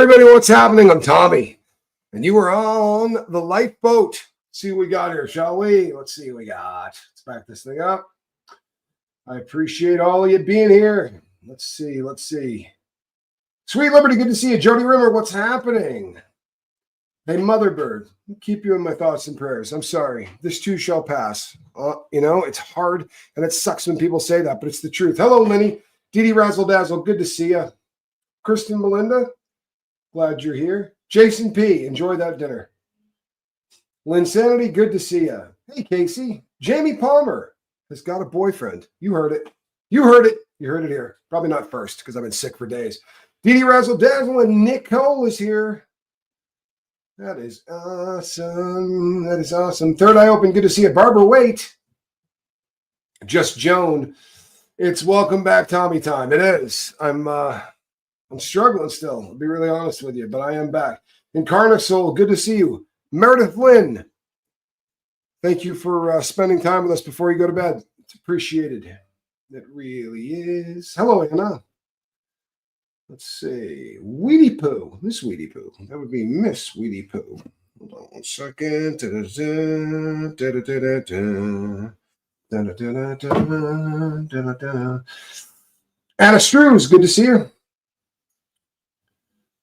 everybody, what's happening? I'm Tommy, and you are on the lifeboat. Let's see what we got here, shall we? Let's see what we got. Let's back this thing up. I appreciate all of you being here. Let's see. Sweet Liberty, good to see you. Jody Rimmer, what's happening? Hey, Motherbird, keep you in my thoughts and prayers. I'm sorry. This too shall pass. It's hard, and it sucks when people say that, but it's the truth. Hello, Lenny. Dee Dee Razzle Dazzle, good to see you. Kristen Melinda, glad you're here. Jason P., enjoy that dinner. Linsanity, good to see you. Hey, Casey. Jamie Palmer has got a boyfriend. You heard it. You heard it here. Probably not first because I've been sick for days. Dee Dee Razzle Dazzle and Nicole is here. That is awesome. Third Eye Open, good to see you. Barbara Waite. Just Joan. It's welcome back Tommy time. It is. I'm struggling still. I'll be really honest with you, but I am back. Incarnate Soul, good to see you. Meredith Lynn, thank you for spending time with us before you go to bed. It's appreciated. It really is. Hello, Anna. Let's see. Weedy Poo. Miss Weedy Poo. That would be Miss Weedy Poo. Hold on one second. Anna Strews, good to see you.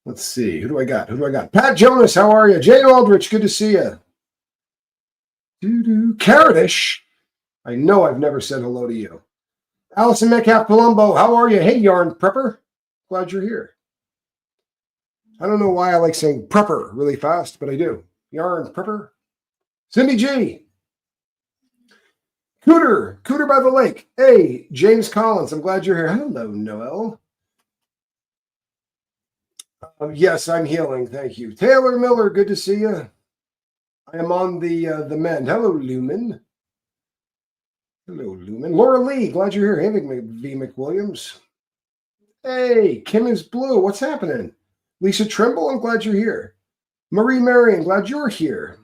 Let's see. Who do I got? Pat Jonas, how are you? Jay Aldrich, good to see you. Caradish. I know I've never said hello to you. Allison Metcalf Colombo, how are you? Hey, Yarn Prepper. Glad you're here. I don't know why I like saying prepper really fast, but I do. Yarn Prepper. Cindy G. Cooter by the lake. Hey, James Collins, I'm glad you're here. Hello, Noel. Yes, I'm healing. Thank you. Taylor Miller, good to see you. I am on the mend. Hello, Lumen. Laura Lee, glad you're here. Hey, V. McWilliams. Hey, Kim is Blue. What's happening? Lisa Trimble, I'm glad you're here. Marie Marion, glad you're here.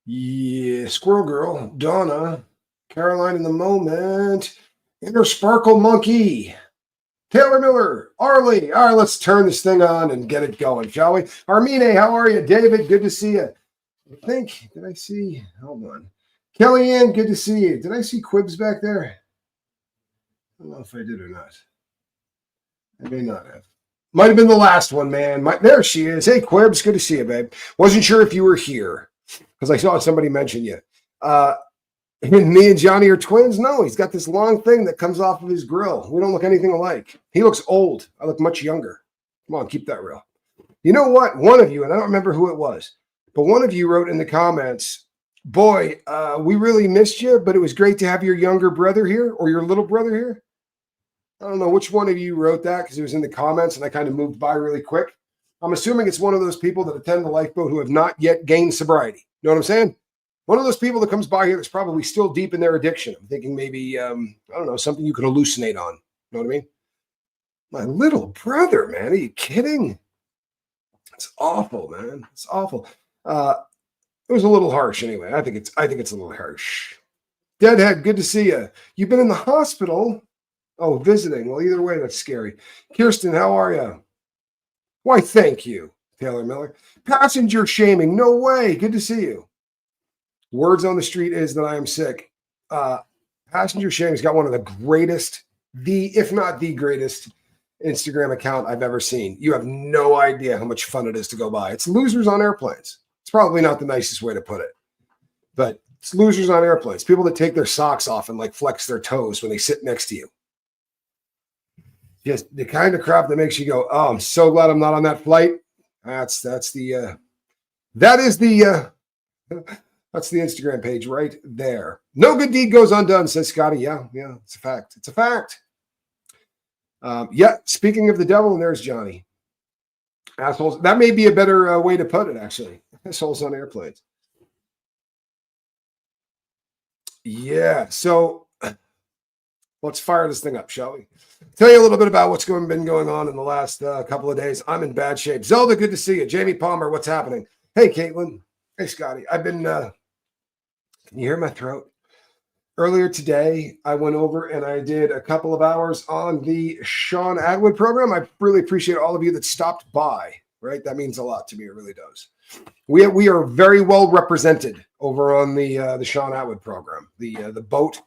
Yeah, Squirrel Girl, Donna, Caroline in the Moment, Inner Sparkle Monkey, Taylor Miller, Arlie. All right, let's turn this thing on and get it going, shall we? Armine, how are you? David, good to see you. Did I see? Hold on. Kellyanne, good to see you. Did I see Quibs back there? I don't know if I did or not. I may not have. Might have been the last one, man. There she is. Hey, Quibs, good to see you, babe. Wasn't sure if you were here because I saw somebody mention you. Me and Johnny are twins? No, he's got this long thing that comes off of his grill. We don't look anything alike. He looks old. I look much younger. Come on, keep that real. You know what? One of you, and I don't remember who it was, but one of you wrote in the comments, boy, we really missed you, but it was great to have your younger brother here or your little brother here. I don't know which one of you wrote that because it was in the comments and I kind of moved by really quick. I'm assuming it's one of those people that attend the lifeboat who have not yet gained sobriety. You know what I'm saying? One of those people that comes by here that's probably still deep in their addiction. I'm thinking maybe, I don't know, something you could hallucinate on. You know what I mean? My little brother, man. Are you kidding? It's awful, man. It's awful. It was a little harsh anyway. I think it's a little harsh. Deadhead, good to see you. You've been in the hospital. Oh, visiting. Well, either way, that's scary. Kirsten, how are you? Why, thank you, Taylor Miller. Passenger shaming. No way. Good to see you. Words on the street is that I am sick. Passenger shaming's got one of the greatest, if not the greatest, Instagram account I've ever seen. You have no idea how much fun it is to go by. It's losers on airplanes. It's probably not the nicest way to put it, but it's losers on airplanes. People that take their socks off and like flex their toes when they sit next to you. Just the kind of crap that makes you go, oh, I'm so glad I'm not on that flight. That's the Instagram page right there. No good deed goes undone, says Scotty. Yeah, it's a fact. It's a fact. Speaking of the devil, and there's Johnny. Assholes. That may be a better way to put it, actually. Assholes on airplanes. Yeah, so let's fire this thing up, shall we? Tell you a little bit about what's been going on in the last couple of days. I'm in bad shape. Zelda, good to see you. Jamie Palmer, what's happening? Hey, Caitlin. Hey, Scotty. I've been, can you hear my throat? Earlier today, I went over and I did a couple of hours on the Sean Atwood program. I really appreciate all of you that stopped by, right? That means a lot to me. It really does. We are very well represented over on the Sean Atwood program. The boat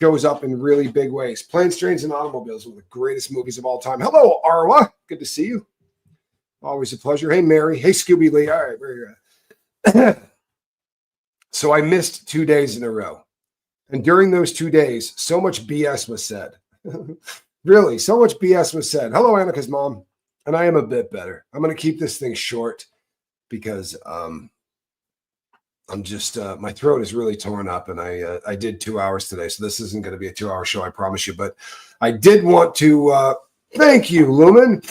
shows up in really big ways. Planes, Trains, and Automobiles, one of the greatest movies of all time. Hello, Arwa. Good to see you. Always a pleasure. Hey, Mary. Hey, Scooby Lee. All right, where you at? So I missed 2 days in a row. And during those 2 days, so much BS was said. Really, so much BS was said. Hello, Annika's mom. And I am a bit better. I'm going to keep this thing short because I'm just, my throat is really torn up. And I did 2 hours today. So this isn't going to be a 2-hour show, I promise you. But I did want to thank you, Lumen.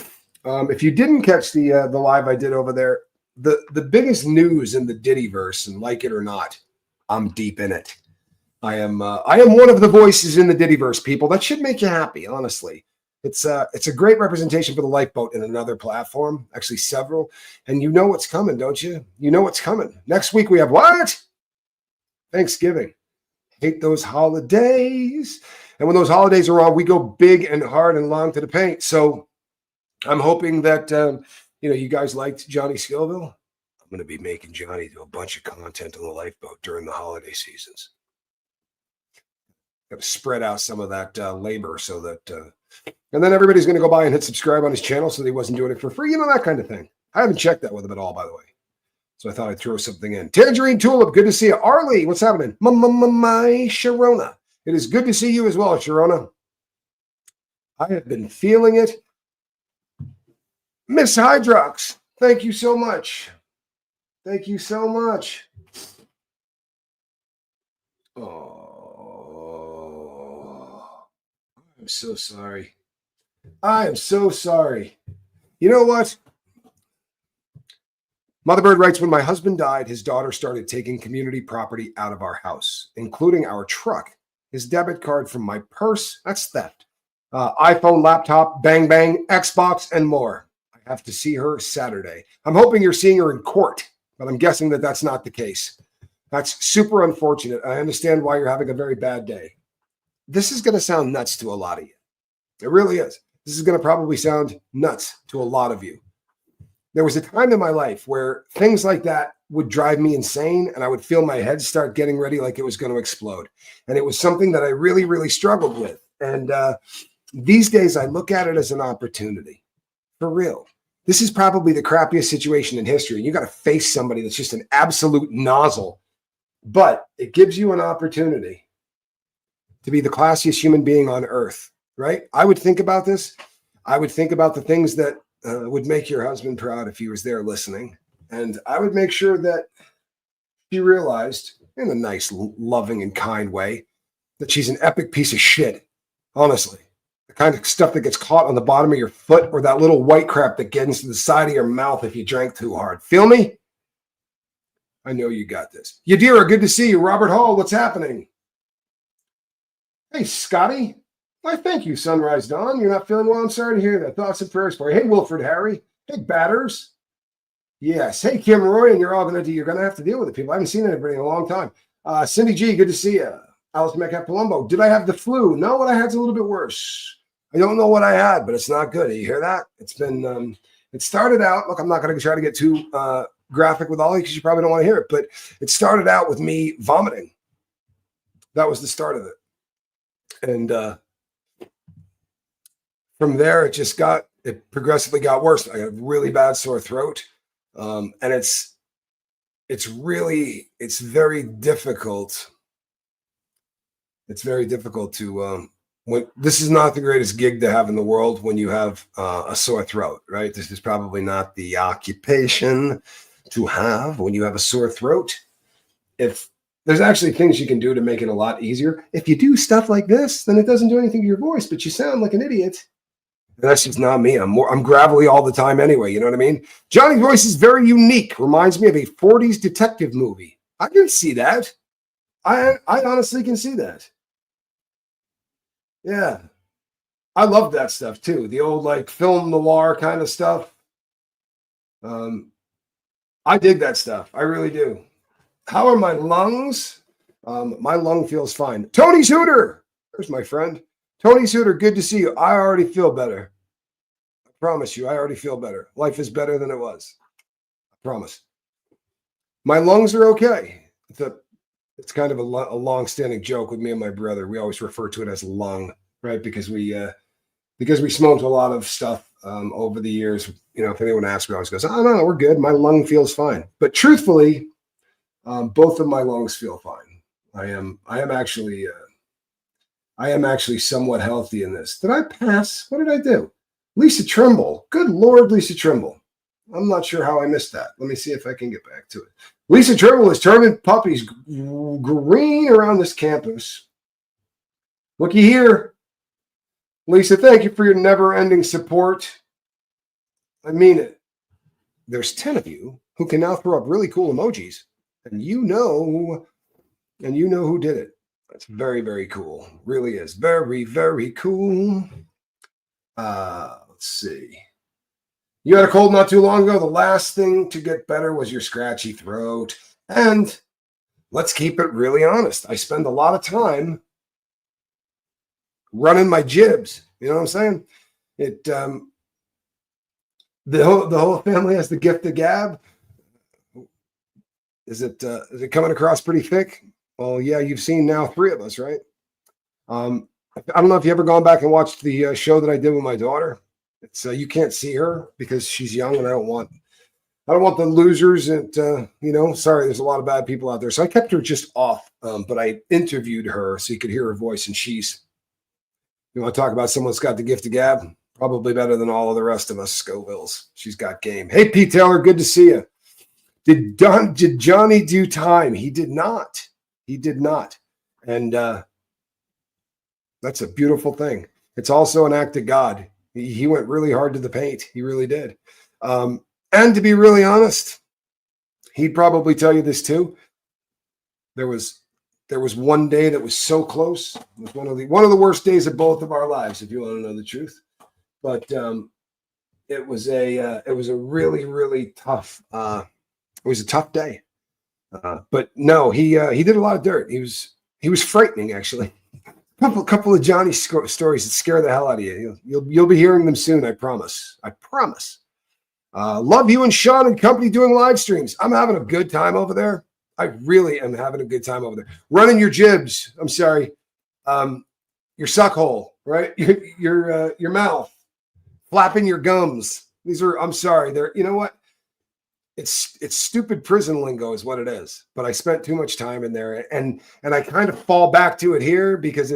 If you didn't catch the live I did over there, the biggest news in the Diddyverse, and like it or not, I'm deep in it. I am one of the voices in the Diddyverse, people. That should make you happy, honestly. It's a great representation for the Lifeboat in another platform, actually several. And you know what's coming, don't you? You know what's coming. Next week we have what? Thanksgiving. Hate those holidays. And when those holidays are on, we go big and hard and long to the paint. So I'm hoping that you guys liked Johnny Scoville. I'm going to be making Johnny do a bunch of content on the Lifeboat during the holiday seasons. Got to spread out some of that labor so that, and then everybody's going to go by and hit subscribe on his channel so that he wasn't doing it for free, that kind of thing. I haven't checked that with him at all, by the way. So I thought I'd throw something in. Tangerine Tulip, good to see you. Arlie, what's happening? My Sharona. It is good to see you as well, Sharona. I have been feeling it. Miss Hydrox, thank you so much. Thank you so much. Oh. I'm so sorry. I am so sorry. You know what? Motherbird writes, when my husband died, his daughter started taking community property out of our house, including our truck, his debit card from my purse. That's theft. iPhone, laptop, bang, bang, Xbox, and more. I have to see her Saturday. I'm hoping you're seeing her in court, but I'm guessing that that's not the case. That's super unfortunate. I understand why you're having a very bad day. This is going to sound nuts to a lot of you. It really is. This is going to probably sound nuts to a lot of you. There was a time in my life where things like that would drive me insane, and I would feel my head start getting ready like it was going to explode. And it was something that I really, really struggled with. And these days, I look at it as an opportunity. For real. This is probably the crappiest situation in history. You got to face somebody that's just an absolute nozzle. But it gives you an opportunity to be the classiest human being on earth, right? I would think about this. I would think about the things that would make your husband proud if he was there listening. And I would make sure that she realized, in a nice, loving, and kind way, that she's an epic piece of shit, honestly. The kind of stuff that gets caught on the bottom of your foot, or that little white crap that gets into the side of your mouth if you drank too hard. Feel me? I know you got this. Yadira, good to see you. Robert Hall, what's happening? Hey, Scotty. Why, thank you, Sunrise Dawn. You're not feeling well? I'm sorry to hear that. Thoughts and prayers for you. Hey, Wilfred Harry. Hey, Batters. Yes. Hey, Kim Roy, and you're going to have to deal with it, people. I haven't seen anybody in a long time. Cindy G, good to see you. Alice Metcalf Palumbo. Did I have the flu? No, what I had's a little bit worse. I don't know what I had, but it's not good. You hear that? It's been, it started out, look, I'm not going to try to get too graphic with Ollie because you probably don't want to hear it, but it started out with me vomiting. That was the start of it. And from there, it progressively got worse. I got a really bad sore throat. And it's very difficult. It's very difficult to, when this is not the greatest gig to have in the world when you have a sore throat, right? This is probably not the occupation to have when you have a sore throat. If there's actually things you can do to make it a lot easier. If you do stuff like this, then it doesn't do anything to your voice, but you sound like an idiot. That's just not me. I'm gravelly all the time anyway. You know what I mean? Johnny's voice is very unique. Reminds me of a 40s detective movie. I can see that. I honestly can see that. Yeah. I love that stuff too. The old like film noir kind of stuff. I dig that stuff. I really do. How are my lungs? My lung feels fine. Tony Suter, there's my friend. Tony Suter, good to see you. I already feel better. I promise you, I already feel better. Life is better than it was. I promise. My lungs are okay. It's kind of a long-standing joke with me and my brother. We always refer to it as lung, right? Because we smoked a lot of stuff over the years. You know, if anyone asks me, I always goes, "Oh no, we're good. My lung feels fine." But truthfully, both of my lungs feel fine. I am actually somewhat healthy in this. Did I pass? What did I do? Lisa Trimble. Good Lord, Lisa Trimble. I'm not sure how I missed that. Let me see if I can get back to it. Lisa Trimble is turning puppies green around this campus. Looky here. Lisa, thank you for your never-ending support. I mean it. There's 10 of you who can now throw up really cool emojis. And you know who did it. That's very, very cool. Really is. Very, very cool. Let's see. You had a cold not too long ago. The last thing to get better was your scratchy throat. And let's keep it really honest. I spend a lot of time running my jibs. You know what I'm saying? The whole family has the gift of gab. Is it coming across pretty thick? Well, yeah, you've seen now 3 of us, right? I don't know if you ever gone back and watched the show that I did with my daughter. It's you can't see her because she's young, and I don't want the losers. And sorry, there's a lot of bad people out there, so I kept her just off. But I interviewed her so you could hear her voice, and you want to talk about someone that's got the gift of gab? Probably better than all of the rest of us Scovilles. She's got game. Hey, Pete Taylor, good to see you. Did Johnny do time? He did not. He did not. And that's a beautiful thing. It's also an act of God. He went really hard to the paint. He really did. And to be really honest, he'd probably tell you this too. There was one day that was so close. It was one of the worst days of both of our lives, if you want to know the truth. But it was a really, really tough. It was a tough day. But no, he did a lot of dirt. He was frightening, actually. Couple of Johnny stories that scare the hell out of you. You'll be hearing them soon. I promise. I promise. Love you and Sean and company doing live streams. I'm having a good time over there. I really am having a good time over there. Running your jibs. I'm sorry. Your suck hole, right? Your mouth. Flapping your gums. I'm sorry. You know what? It's stupid prison lingo is what it is. But I spent too much time in there, and I kind of fall back to it here because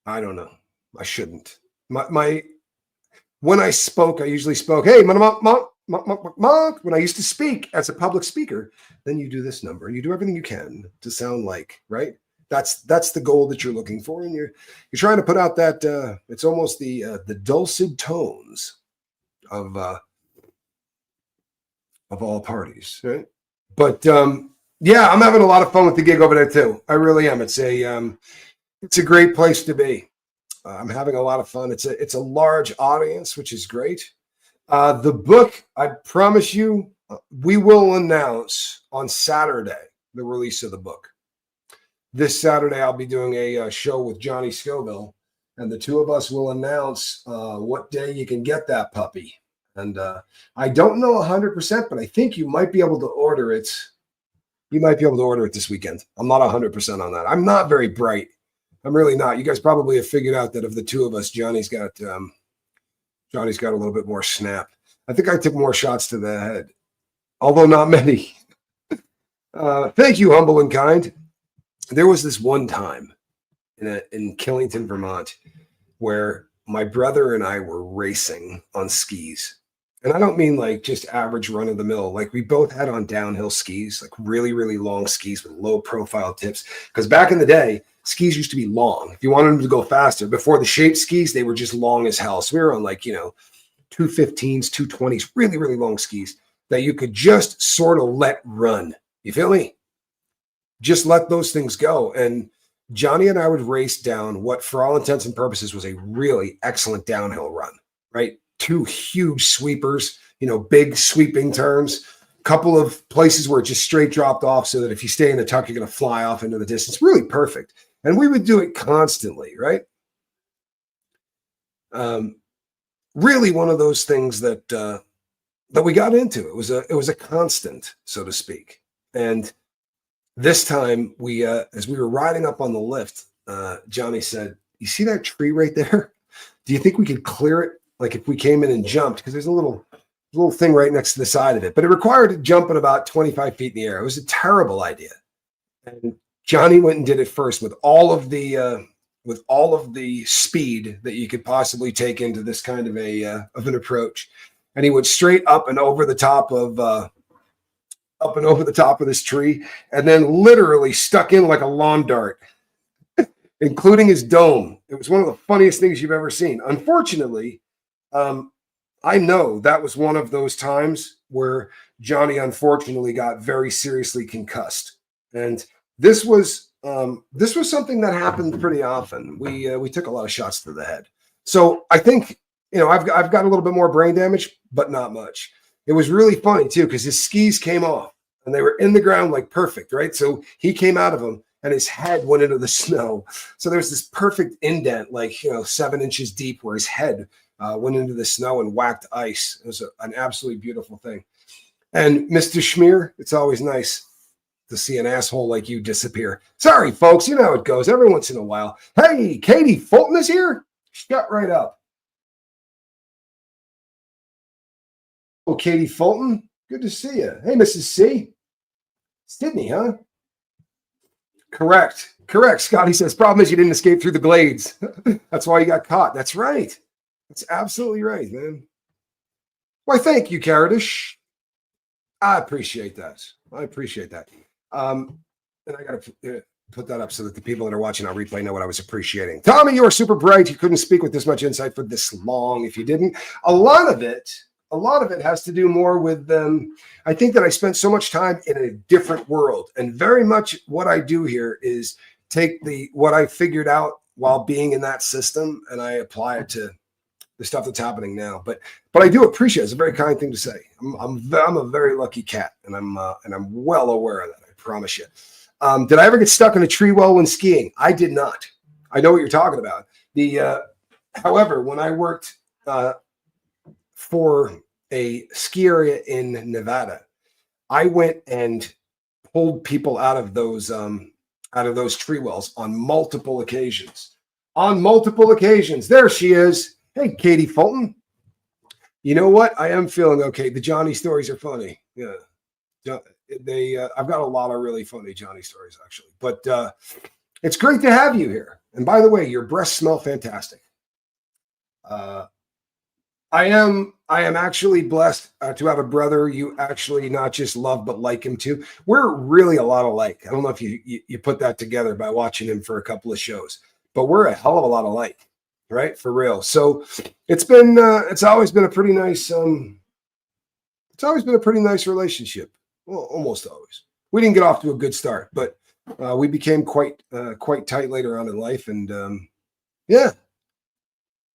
I don't know. I shouldn't. When I spoke, I usually spoke, hey, when I used to speak as a public speaker, then you do this number and you do everything you can to sound like, right? That's the goal that you're looking for. And you're trying to put out that it's almost the dulcet tones of all parties, right? But yeah, I'm having a lot of fun with the gig over there too. I really am. It's a great place to be. I'm having a lot of fun. It's a large audience, which is great. The book, I promise you, we will announce on Saturday the release of the book. This Saturday, I'll be doing a show with Johnny Scoville, and the 2 of us will announce what day you can get that puppy. And I don't know 100%, but I think you might be able to order it. You might be able to order it this weekend. I'm not 100% on that. I'm not very bright. I'm really not. You guys probably have figured out that of the 2 of us, Johnny's got a little bit more snap. I think I took more shots to the head, although not many. Thank you, humble and kind. There was this one time in Killington, Vermont, where my brother and I were racing on skis. And I don't mean like just average run of the mill. Like we both had on downhill skis, like really, really long skis with low profile tips. Because back in the day, skis used to be long. If you wanted them to go faster, before the shape skis, they were just long as hell. So we were on 215s, 220s, really, really long skis that you could just sort of let run. You feel me? Just let those things go. And Johnny and I would race down what, for all intents and purposes, was a really excellent downhill run, right? 2 huge sweepers, big sweeping turns. couple of places where it just straight dropped off so that if you stay in the tuck, you're going to fly off into the distance. Really perfect. And we would do it constantly, right? Really one of those things that that we got into. It was a constant, so to speak. And this time we as we were riding up on the lift, Johnny said, "You see that tree right there? Do you think we could clear it? Like if we came in and jumped, because there's a little thing right next to the side of it, but it required jumping about 25 feet in the air. It was a terrible idea." And Johnny went and did it first with all of the speed that you could possibly take into this kind of an approach. And he went straight up and over the top of this tree, and then literally stuck in like a lawn dart, including his dome. It was one of the funniest things you've ever seen. Unfortunately, I know that was one of those times where Johnny unfortunately got very seriously concussed. And this was something that happened pretty often. We took a lot of shots to the head. So I think, I've got a little bit more brain damage, but not much. It was really funny too, because his skis came off and they were in the ground like perfect, right? So he came out of them and his head went into the snow. So there's this perfect indent, like 7 inches deep, where his head went into the snow and whacked ice. It was an absolutely beautiful thing. And Mr. Schmear, it's always nice to see an asshole like you disappear. Sorry, folks, you know how it goes every once in a while. Hey, Katie Fulton is here. Shut right up. Oh, Katie Fulton, good to see you. Hey, Mrs. C. Sydney, huh? Correct. Scotty says, problem is you didn't escape through the glades. That's why you got caught. That's right. That's absolutely right, man. Why, thank you, Caradish. I appreciate that. And I got to put that up so that the people that are watching on replay know what I was appreciating. Tommy, you are super bright. You couldn't speak with this much insight for this long if you didn't. A lot of it has to do more with I think that I spent so much time in a different world, and very much what I do here is take what I figured out while being in that system and I apply it to the stuff that's happening now. But I do appreciate it. It's a very kind thing to say. I'm a very lucky cat, and I'm well aware of that. I promise you. Did I ever get stuck in a tree well when skiing? I did not. I know what you're talking about. However, when I worked for a ski area in Nevada, I went and pulled people out of those tree wells on multiple occasions. There she is. Hey, Katie Fulton. You know what? I am feeling okay. The Johnny stories are funny. Yeah. I've got a lot of really funny Johnny stories, actually. But it's great to have you here. And by the way, your breasts smell fantastic. I am actually blessed to have a brother you actually not just love, but like him too. We're really a lot alike. I don't know if you put that together by watching him for a couple of shows, but we're a hell of a lot alike, right? For real. So it's always been a pretty nice, relationship. Well, almost always. We didn't get off to a good start, but we became quite tight later on in life. And yeah,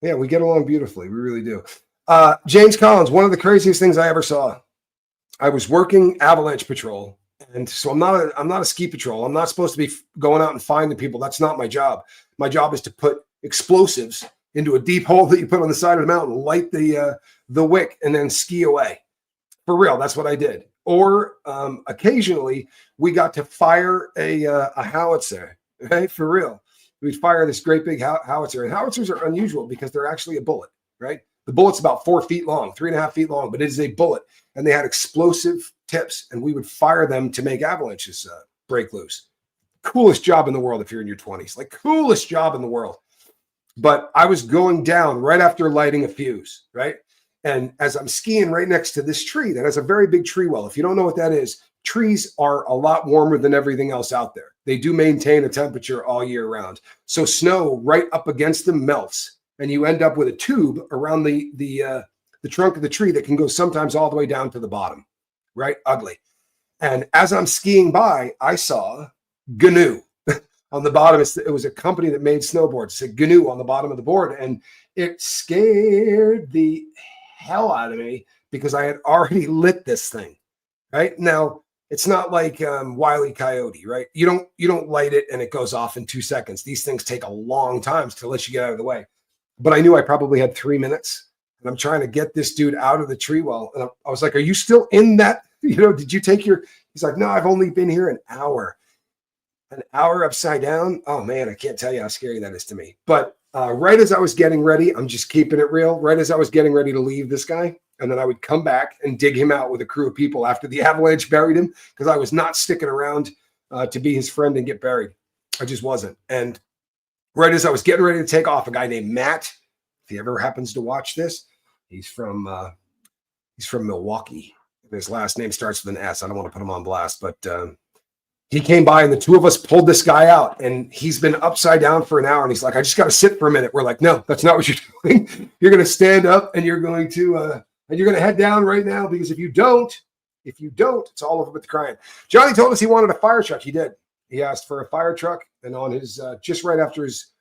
we get along beautifully. We really do. James Collins, one of the craziest things I ever saw. I was working Avalanche patrol, and so I'm not a ski patrol. I'm not supposed to be going out and finding people. That's not my job. My job is to put explosives into a deep hole that you put on the side of the mountain, light the wick, and then ski away. For real, that's what I did. Or occasionally we got to fire a howitzer. Right? For real, we'd fire this great big howitzer, and howitzers are unusual because they're actually a bullet, right? The bullet's about 4 feet long, 3.5 feet long, but it is a bullet. And they had explosive tips, and we would fire them to make avalanches break loose. Coolest job in the world if you're in your 20s. Like, coolest job in the world. But I was going down right after lighting a fuse, right? And as I'm skiing right next to this tree that has a very big tree well, if you don't know what that is, trees are a lot warmer than everything else out there. They do maintain a temperature all year round. So snow right up against them melts. And you end up with a tube around the trunk of the tree that can go sometimes all the way down to the bottom, right? Ugly. And as I'm skiing by, I saw GNU on the bottom. It was a company that made snowboards. It said GNU on the bottom of the board. And it scared the hell out of me because I had already lit this thing, right? Now, it's not like Wile E. Coyote, right? You don't light it and it goes off in 2 seconds. These things take a long time to let you get out of the way. But I knew I probably had 3 minutes, and I'm trying to get this dude out of the tree well. And I was like, "Are you still in that? Did you take your?" He's like, "No, I've only been here an hour." An hour upside down. Oh man, I can't tell you how scary that is to me. But right as I was getting ready, I'm just keeping it real. Right as I was getting ready to leave this guy, and then I would come back and dig him out with a crew of people after the Avalanche buried him, because I was not sticking around to be his friend and get buried. I just wasn't. And right as I was getting ready to take off, a guy named Matt, if he ever happens to watch this, he's from Milwaukee. His last name starts with an S. I don't want to put him on blast, but he came by and the two of us pulled this guy out, and he's been upside down for an hour. And he's like, "I just got to sit for a minute." We're like, "No, that's not what you're doing. You're going to stand up and you're going to head down right now, because if you don't, it's all over with the crying." Johnny told us he wanted a fire truck. He did. He asked for a fire truck, and on his just right after his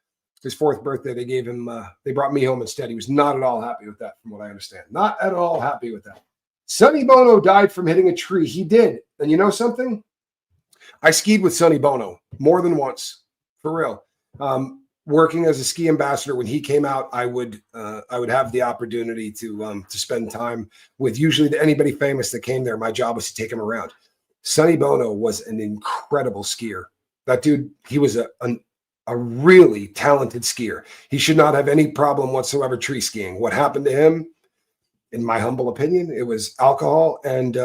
4th birthday, they brought me home instead. He was not at all happy with that, from what I understand. Not at all happy with that. Sonny Bono died from hitting a tree. He did. And you know something? I skied with Sonny Bono more than once, for real. Working as a ski ambassador, when he came out, I would have the opportunity to spend time with usually anybody famous that came there. My job was to take him around. Sonny Bono was an incredible skier. That dude, he was a really talented skier. He should not have any problem whatsoever tree skiing. What happened to him, in my humble opinion, it was alcohol and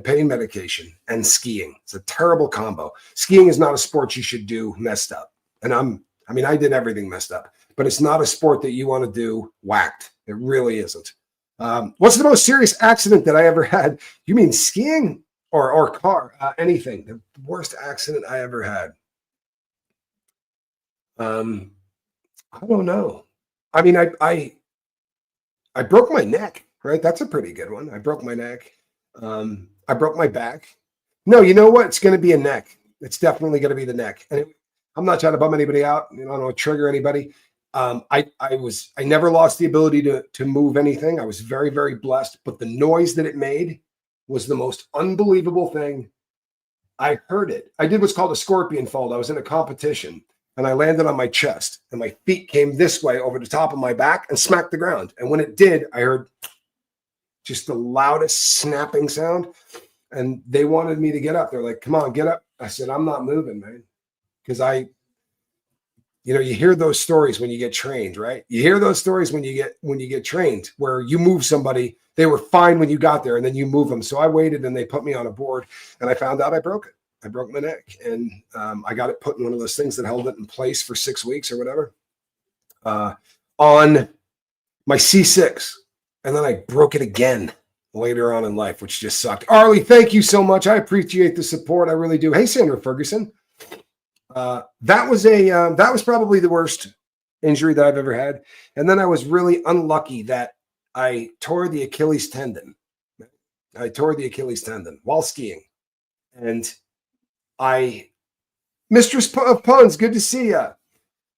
pain medication and skiing. It's a terrible combo. Skiing is not a sport you should do messed up. And I did everything messed up, but it's not a sport that you want to do whacked. It really isn't. What's the most serious accident that I ever had? You mean skiing or car? Anything. The worst accident I ever had. I don't know. I mean, I broke my neck, right? That's a pretty good one. I broke my neck. I broke my back. No, you know what? It's going to be a neck. It's definitely going to be the neck. And I'm not trying to bum anybody out. I don't want to trigger anybody. I never lost the ability to move anything. I was very, very blessed, but the noise that it made was the most unbelievable thing. I heard it. I did what's called a scorpion fold. I was in a competition, and I landed on my chest, and my feet came this way over the top of my back and smacked the ground. And when it did, I heard just the loudest snapping sound, and they wanted me to get up. They're like, "Come on, get up." I said, "I'm not moving, man." Because you hear those stories when you get trained, right? You hear those stories when you get trained, where you move somebody, they were fine when you got there, and then you move them. So I waited, and they put me on a board, and I found out I broke it. I broke my neck, and I got it put in one of those things that held it in place for 6 weeks or whatever on my C6. And then I broke it again later on in life, which just sucked. Arlie, thank you so much. I appreciate the support. I really do. Hey, Sandra Ferguson. That was probably the worst injury that I've ever had. And then I was really unlucky that I tore the Achilles tendon. I tore the Achilles tendon while skiing. And Mistress of Puns, good to see you.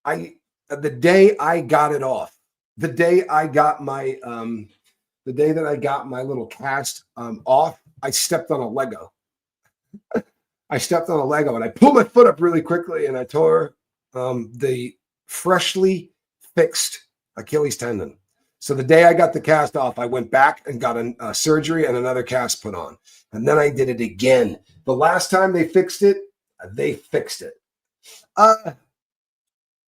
The day I got it off, the day that I got my little cast off, I stepped on a Lego. I stepped on a Lego and I pulled my foot up really quickly, and I tore the freshly fixed Achilles tendon. So the day I got the cast off, I went back and got a surgery and another cast put on. And then I did it again. The last time they fixed it.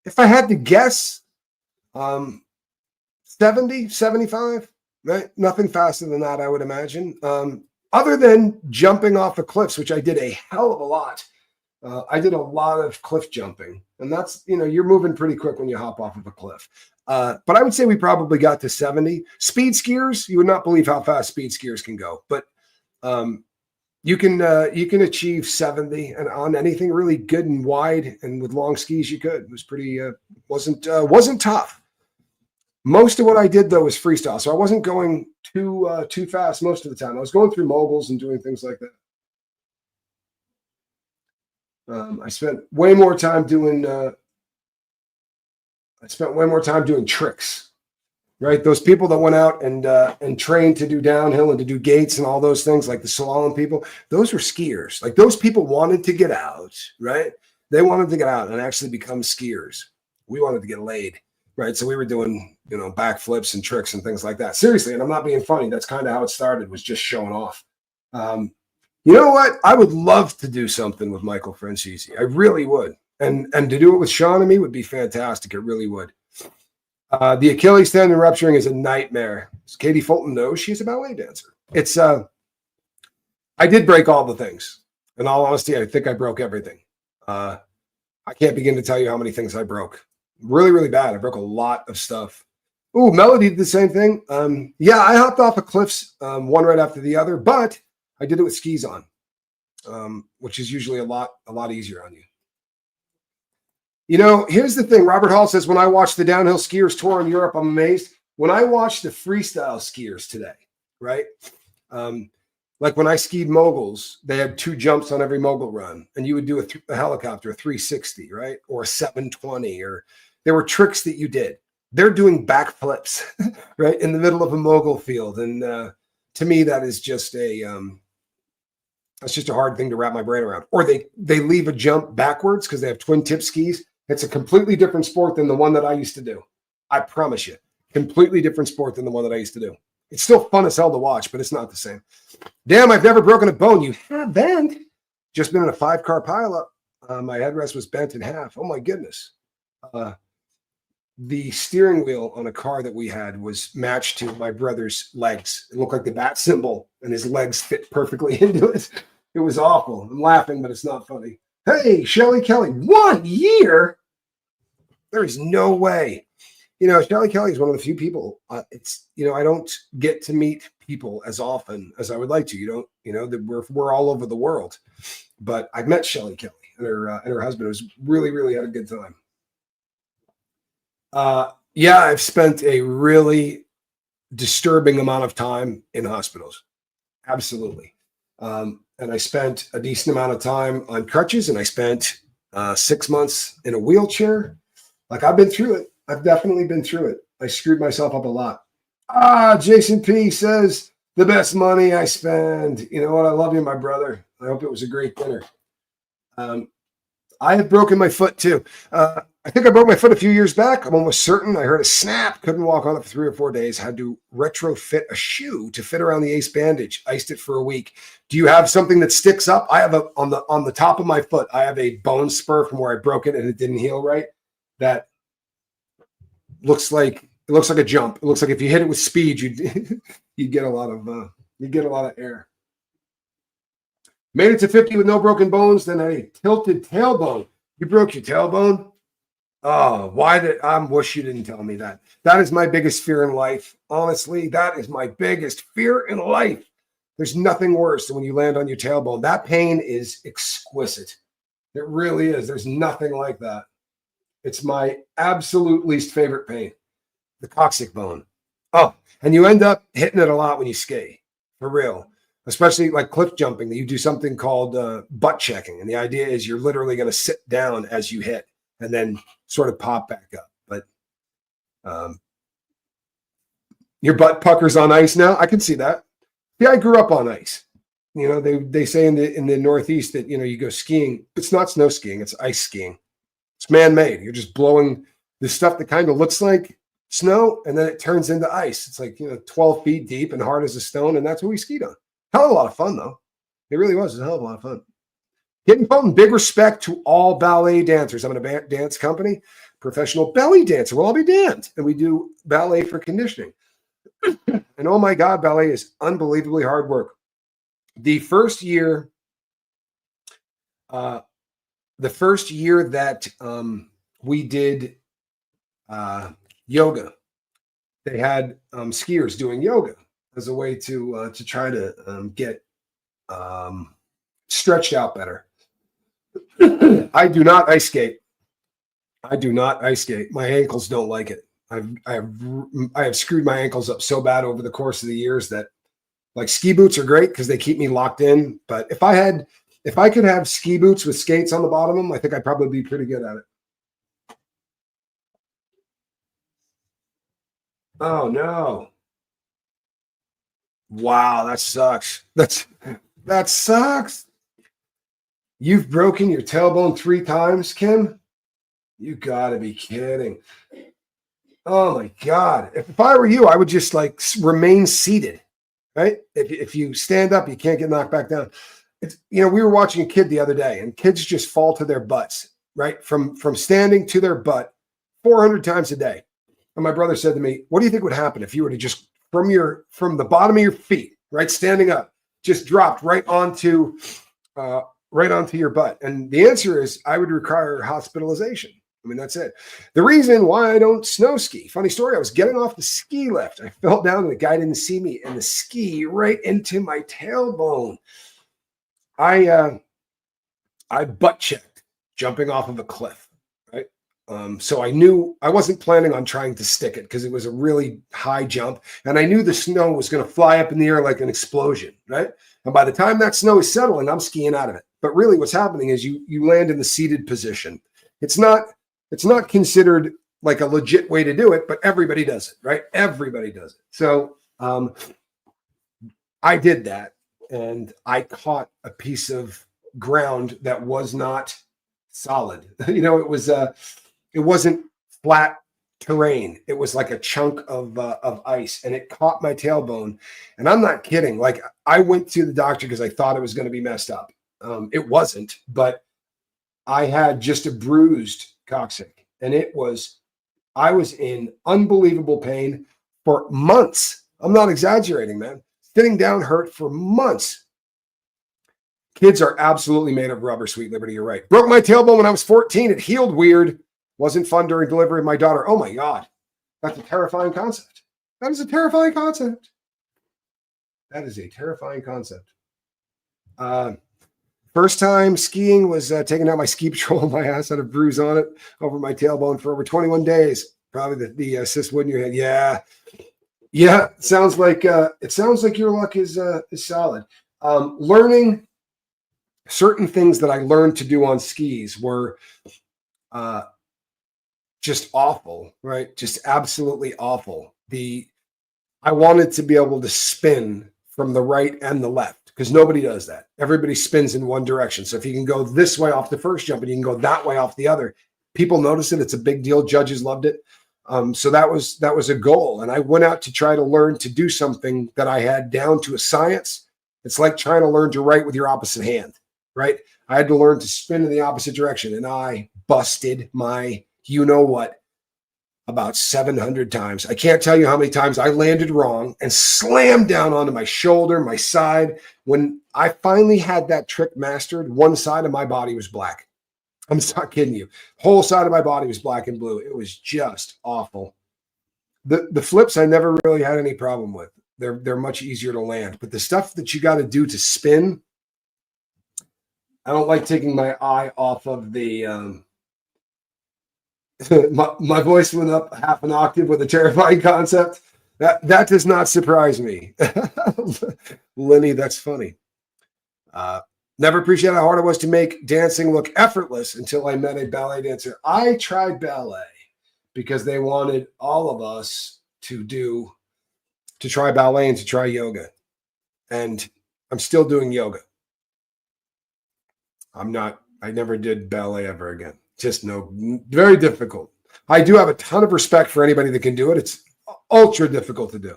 If I had to guess, 70, 75, right? Nothing faster than that, I would imagine. Other than jumping off of cliffs, which I did a hell of a lot. I did a lot of cliff jumping, and that's, you're moving pretty quick when you hop off of a cliff. But I would say we probably got to 70. Speed skiers, you would not believe how fast speed skiers can go, but you can achieve 70, and on anything really good and wide and with long skis, you could. It was pretty, wasn't tough. Most of what I did, though, was freestyle. So I wasn't going too fast most of the time. I was going through moguls and doing things like that. I spent way more time doing tricks, right? Those people that went out and trained to do downhill and to do gates and all those things, like the slalom people, those were skiers. Like those people wanted to get out, right? They wanted to get out and actually become skiers. We wanted to get laid, right? So we were doing, backflips and tricks and things like that. Seriously, and I'm not being funny. That's kind of how it started, was just showing off. You know what? I would love to do something with Michael Francesi. I really would. And to do it with Sean and me would be fantastic. It really would. The Achilles tendon rupturing is a nightmare. As Katie Fulton knows, she's a ballet dancer. It's I did break all the things. In all honesty, I think I broke everything. I can't begin to tell you how many things I broke. Really, really bad. I broke a lot of stuff. Ooh, Melody did the same thing. Yeah, I hopped off of cliffs, one right after the other, but I did it with skis on, which is usually a lot easier on you. Here's the thing. Robert Hall says, when I watch the downhill skiers tour in Europe, I'm amazed. When I watch the freestyle skiers today, right? Like when I skied moguls, they had 2 jumps on every mogul run, and you would do a helicopter, a 360, right? Or a 720, or there were tricks that you did. They're doing backflips, right? In the middle of a mogul field. And to me, that is just that's just a hard thing to wrap my brain around. Or they leave a jump backwards because they have twin tip skis. It's a completely different sport than the one that I used to do. I promise you. Completely different sport than the one that I used to do. It's still fun as hell to watch, but it's not the same. Damn, I've never broken a bone. You haven't? Just been in a 5-car pileup. My headrest was bent in half. Oh, my goodness. The steering wheel on a car that we had was matched to my brother's legs. It looked like the bat symbol, and his legs fit perfectly into it. It was awful. I'm laughing, but it's not funny. Hey, Shelly Kelly, 1 year? There is no way. Shelly Kelly is one of the few people. I don't get to meet people as often as I would like to. We're all over the world. But I've met Shelly Kelly and her husband. It was really, really had a good time. Yeah, I've spent a really disturbing amount of time in hospitals. Absolutely. And I spent a decent amount of time on crutches, and I spent 6 months in a wheelchair. Like, I've been through it. I've definitely been through it. I screwed myself up a lot. Jason P says, the best money I spend. You know what? I love you, my brother. I hope it was a great dinner. I have broken my foot too. I think I broke my foot a few years back. I'm almost certain. I heard a snap. Couldn't walk on it for 3 or 4 days. Had to retrofit a shoe to fit around the ace bandage. Iced it for a week. Do you have something that sticks up? I have on the top of my foot. I have a bone spur from where I broke it and it didn't heal right. That looks like a jump. It looks like if you hit it with speed, you'd get a lot of air. Made it to 50 with no broken bones, then a tilted tailbone. You broke your tailbone? Oh, I wish you didn't tell me that. That is my biggest fear in life. Honestly, that is my biggest fear in life. There's nothing worse than when you land on your tailbone. That pain is exquisite. It really is. There's nothing like that. It's my absolute least favorite pain. The coccyx bone. Oh, and you end up hitting it a lot when you skate. For real. Especially like cliff jumping, that you do something called butt checking. And the idea is you're literally going to sit down as you hit and then sort of pop back up. But your butt puckers on ice now. I can see that. Yeah, I grew up on ice. They say in the Northeast that, you go skiing. It's not snow skiing. It's ice skiing. It's man-made. You're just blowing the stuff that kind of looks like snow, and then it turns into ice. It's like, 12 feet deep and hard as a stone, and that's what we skied on. Hell of a lot of fun, though. It really was a hell of a lot of fun. Getting fun. Big respect to all ballet dancers. I'm in a dance company, professional belly dancer. Well, I'll be damned. And we do ballet for conditioning. And oh my God, ballet is unbelievably hard work. The first year that we did yoga, they had skiers doing yoga as a way to try to get stretched out better. I do not ice skate. My ankles don't like it. I have screwed my ankles up so bad over the course of the years that, like, ski boots are great because they keep me locked in. But if I could have ski boots with skates on the bottom of them, I think I'd probably be pretty good at it. Oh no. Wow, that sucks. That sucks. You've broken your tailbone 3 times, Kim? You gotta be kidding. Oh my God. If I were you, I would just like remain seated, right? If you stand up, you can't get knocked back down. It's, we were watching a kid the other day and kids just fall to their butts, right? From standing to their butt 400 times a day. And my brother said to me, what do you think would happen if you were to just from the bottom of your feet, right, standing up, just dropped uh, right onto your butt? And the answer is I would require hospitalization. I mean, that's it. The reason why I don't snow ski, funny story, I was getting off the ski lift. I fell down and the guy didn't see me and the ski right into my tailbone. I butt checked jumping off of a cliff, right? So I knew I wasn't planning on trying to stick it because it was a really high jump. And I knew the snow was going to fly up in the air like an explosion, right? And by the time that snow is settling, I'm skiing out of it. But really what's happening is you land in the seated position. It's not considered like a legit way to do it, but everybody does it, right? Everybody does it. So I did that and I caught a piece of ground that was not solid. It wasn't flat terrain. It was like a chunk of ice, and it caught my tailbone. And I'm not kidding. Like I went to the doctor because I thought it was going to be messed up. It wasn't, but I had just a bruised coccyx, and I was in unbelievable pain for months. I'm not exaggerating, man. Sitting down hurt for months. Kids are absolutely made of rubber, sweet Liberty. You're right. Broke my tailbone when I was 14. It healed weird. Wasn't fun during delivery of my daughter. Oh my God. That's a terrifying concept. That is a terrifying concept. That is a terrifying concept. First time skiing was taking out my ski patrol. My ass had a bruise on it over my tailbone for over 21 days. Probably the assist wood in your head. Yeah. Yeah. It sounds like your luck is solid. Learning certain things that I learned to do on skis were just awful, right? Just absolutely awful. I wanted to be able to spin from the right and the left because nobody does that. Everybody spins in one direction. So if you can go this way off the first jump and you can go that way off the other, people notice it. It's a big deal. Judges loved it. So that was a goal. And I went out to try to learn to do something that I had down to a science. It's like trying to learn to write with your opposite hand, right? I had to learn to spin in the opposite direction, and I busted my you-know-what about 700 times. I can't tell you how many times I landed wrong and slammed down onto my shoulder, my side. When I finally had that trick mastered, one side of my body was black. I'm not kidding you. Whole side of my body was black and blue. It was just awful. The flips I never really had any problem with. They're much easier to land. But the stuff that you got to do to spin, I don't like taking my eye off of the my voice went up half an octave with a terrifying concept. That does not surprise me. Lenny, that's funny. Never appreciated how hard it was to make dancing look effortless until I met a ballet dancer. I tried ballet because they wanted all of us to try ballet and to try yoga. And I'm still doing yoga. I never did ballet ever again. Just no, very difficult. I do have a ton of respect for anybody that can do it. It's ultra difficult to do.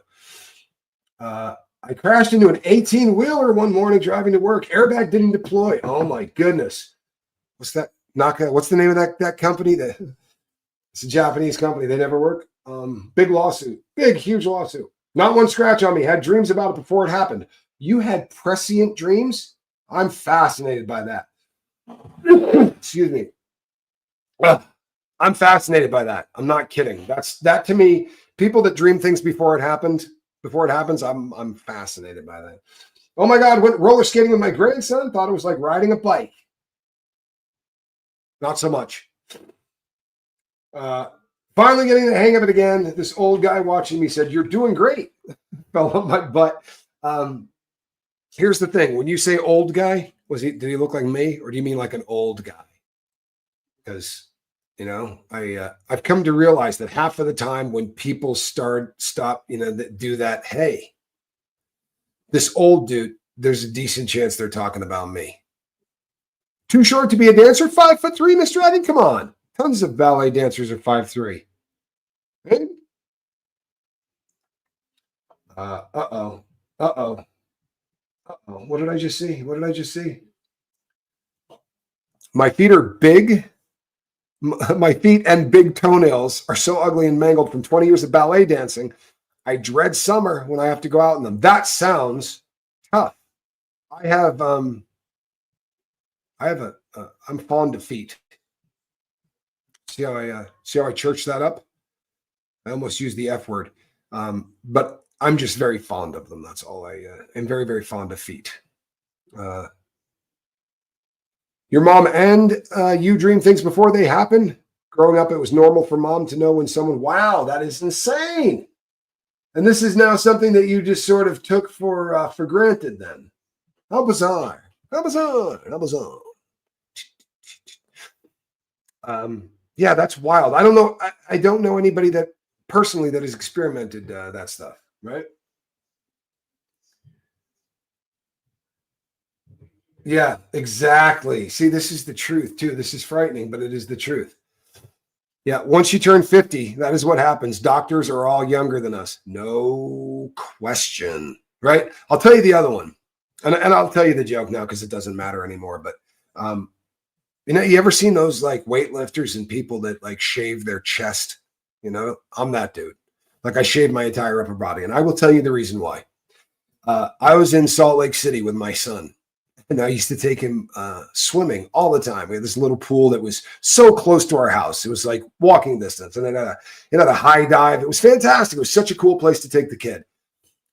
I crashed into an 18-wheeler one morning driving to work. Airbag didn't deploy. Oh my goodness. What's that? What's the name of that company? It's a Japanese company. They never work. Big lawsuit. Big, huge lawsuit. Not one scratch on me. Had dreams about it before it happened. You had prescient dreams? I'm fascinated by that. Excuse me. I'm fascinated by that. I'm not kidding. That to me, people that dream things before it happens, I'm fascinated by that. Oh my God, went roller skating with my grandson, thought it was like riding a bike. Not so much. Finally getting the hang of it again. This old guy watching me said, "You're doing great." Fell on my butt. Here's the thing. When you say old guy, did he look like me, or do you mean like an old guy? Because I've come to realize that half of the time when people stop, that do that, hey, this old dude, there's a decent chance they're talking about me. Too short to be a dancer? 5'3", Mr. Eddie? Come on. Tons of ballet dancers are 5'3". Right? Uh-oh. Uh-oh. Uh-oh. What did I just see? My feet are big. My feet and big toenails are so ugly and mangled from 20 years of ballet dancing. I dread summer when I have to go out in them. That sounds tough. I'm fond of feet. See how I churched that up? I almost used the F word. But I'm just very fond of them. That's all. I'm very, very fond of feet. Your mom and you dream things before they happen. Growing up, it was normal for mom to know when someone, wow, that is insane. And this is now something that you just sort of took for granted then. How bizarre. Yeah, that's wild. I don't know. I don't know anybody that personally that has experimented that stuff, right? Yeah, exactly. See, this is the truth too. This is frightening, but it is the truth. Yeah, once you turn 50, that is what happens. Doctors are all younger than us. No question, right? I'll tell you the other one. And I'll tell you the joke now because it doesn't matter anymore. But you ever seen those like weightlifters and people that like shave their chest? I'm that dude. Like I shave my entire upper body. And I will tell you the reason why. I was in Salt Lake City with my son. And I used to take him swimming all the time. We had this little pool that was so close to our house. It was like walking distance. And it had a high dive. It was fantastic. It was such a cool place to take the kid.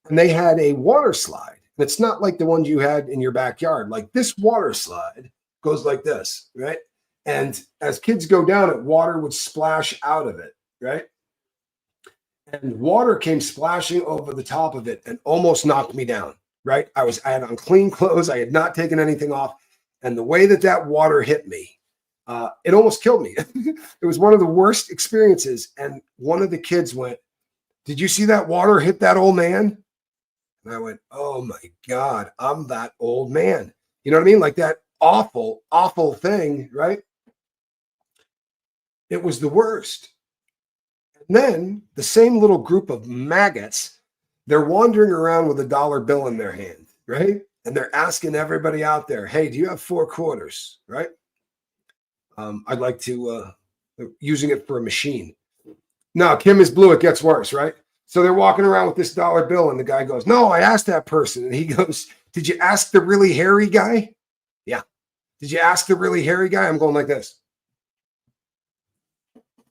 And they had a water slide. And it's not like the ones you had in your backyard. Like this water slide goes like this, right? And as kids go down it, water would splash out of it, right? And water came splashing over the top of it and almost knocked me down. Right? I had on clean clothes. I had not taken anything off. And the way that water hit me, it almost killed me. It was one of the worst experiences. And one of the kids went, "Did you see that water hit that old man?" And I went, "Oh my God, I'm that old man." You know what I mean? Like that awful, awful thing, right? It was the worst. And then the same little group of maggots, they're wandering around with a dollar bill in their hand, right? And they're asking everybody out there, "Hey, do you have 4 quarters?" Right? I'd like to, using it for a machine. No, Kim is blue. It gets worse, right? So they're walking around with this dollar bill and the guy goes, "No, I asked that person." And he goes, "Did you ask the really hairy guy?" "Yeah." "Did you ask the really hairy guy?" I'm going like this.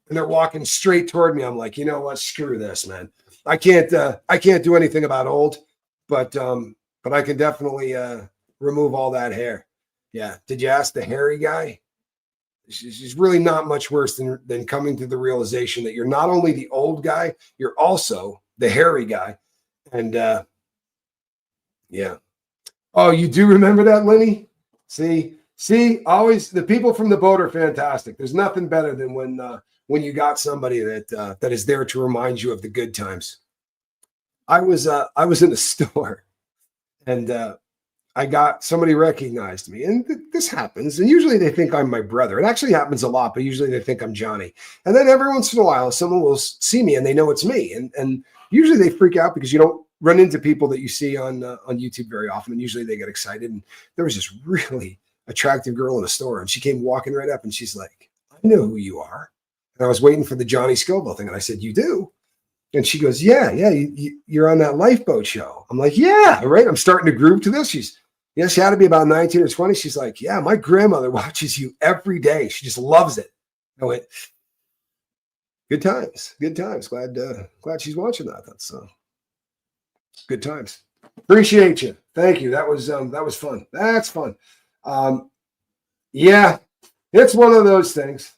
And they're walking straight toward me. I'm like, you know what? Screw this, man. I can't do anything about old, but I can definitely remove all that hair. Yeah. "Did you ask the hairy guy?" It's really not much worse than coming to the realization that you're not only the old guy, you're also the hairy guy. And yeah. Oh, you do remember that, Lenny? See, always the people from the boat are fantastic. There's nothing better than when you got somebody that is there to remind you of the good times. I was in a store and I got somebody recognized me, and this happens. And usually they think I'm my brother. It actually happens a lot, but usually they think I'm Johnny. And then every once in a while, someone will see me and they know it's me. And usually they freak out because you don't run into people that you see on YouTube very often. And usually they get excited. And there was this really attractive girl in a store, and she came walking right up, and she's like, "I know who you are." And I was waiting for the Johnny Scoville thing, and I said, "You do?" And she goes, "Yeah, you're on that Lifeboat show." I'm like, "Yeah, right." I'm starting to groove to this. She had to be about 19 or 20. She's like, "Yeah, my grandmother watches you every day. She just loves it." I went, good times. Glad she's watching that. That's good times. Appreciate you. Thank you. That was fun. That's fun. Yeah, it's one of those things.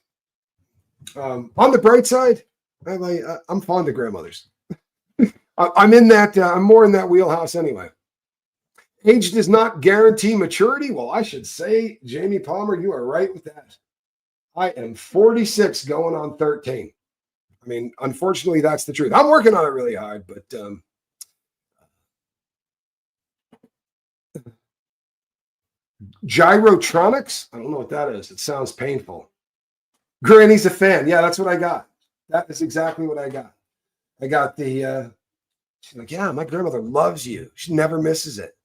On the bright side, I'm fond of grandmothers. I'm in that. I'm more in that wheelhouse anyway. Age does not guarantee maturity. Well, I should say, Jamie Palmer, you are right with that. I am 46 going on 13. I mean, unfortunately, that's the truth. I'm working on it really hard, but Gyrotronics? I don't know what that is. It sounds painful. Granny's a fan. Yeah, that's what I got. That is exactly what I got. I got the, she's like, yeah, my grandmother loves you. She never misses it.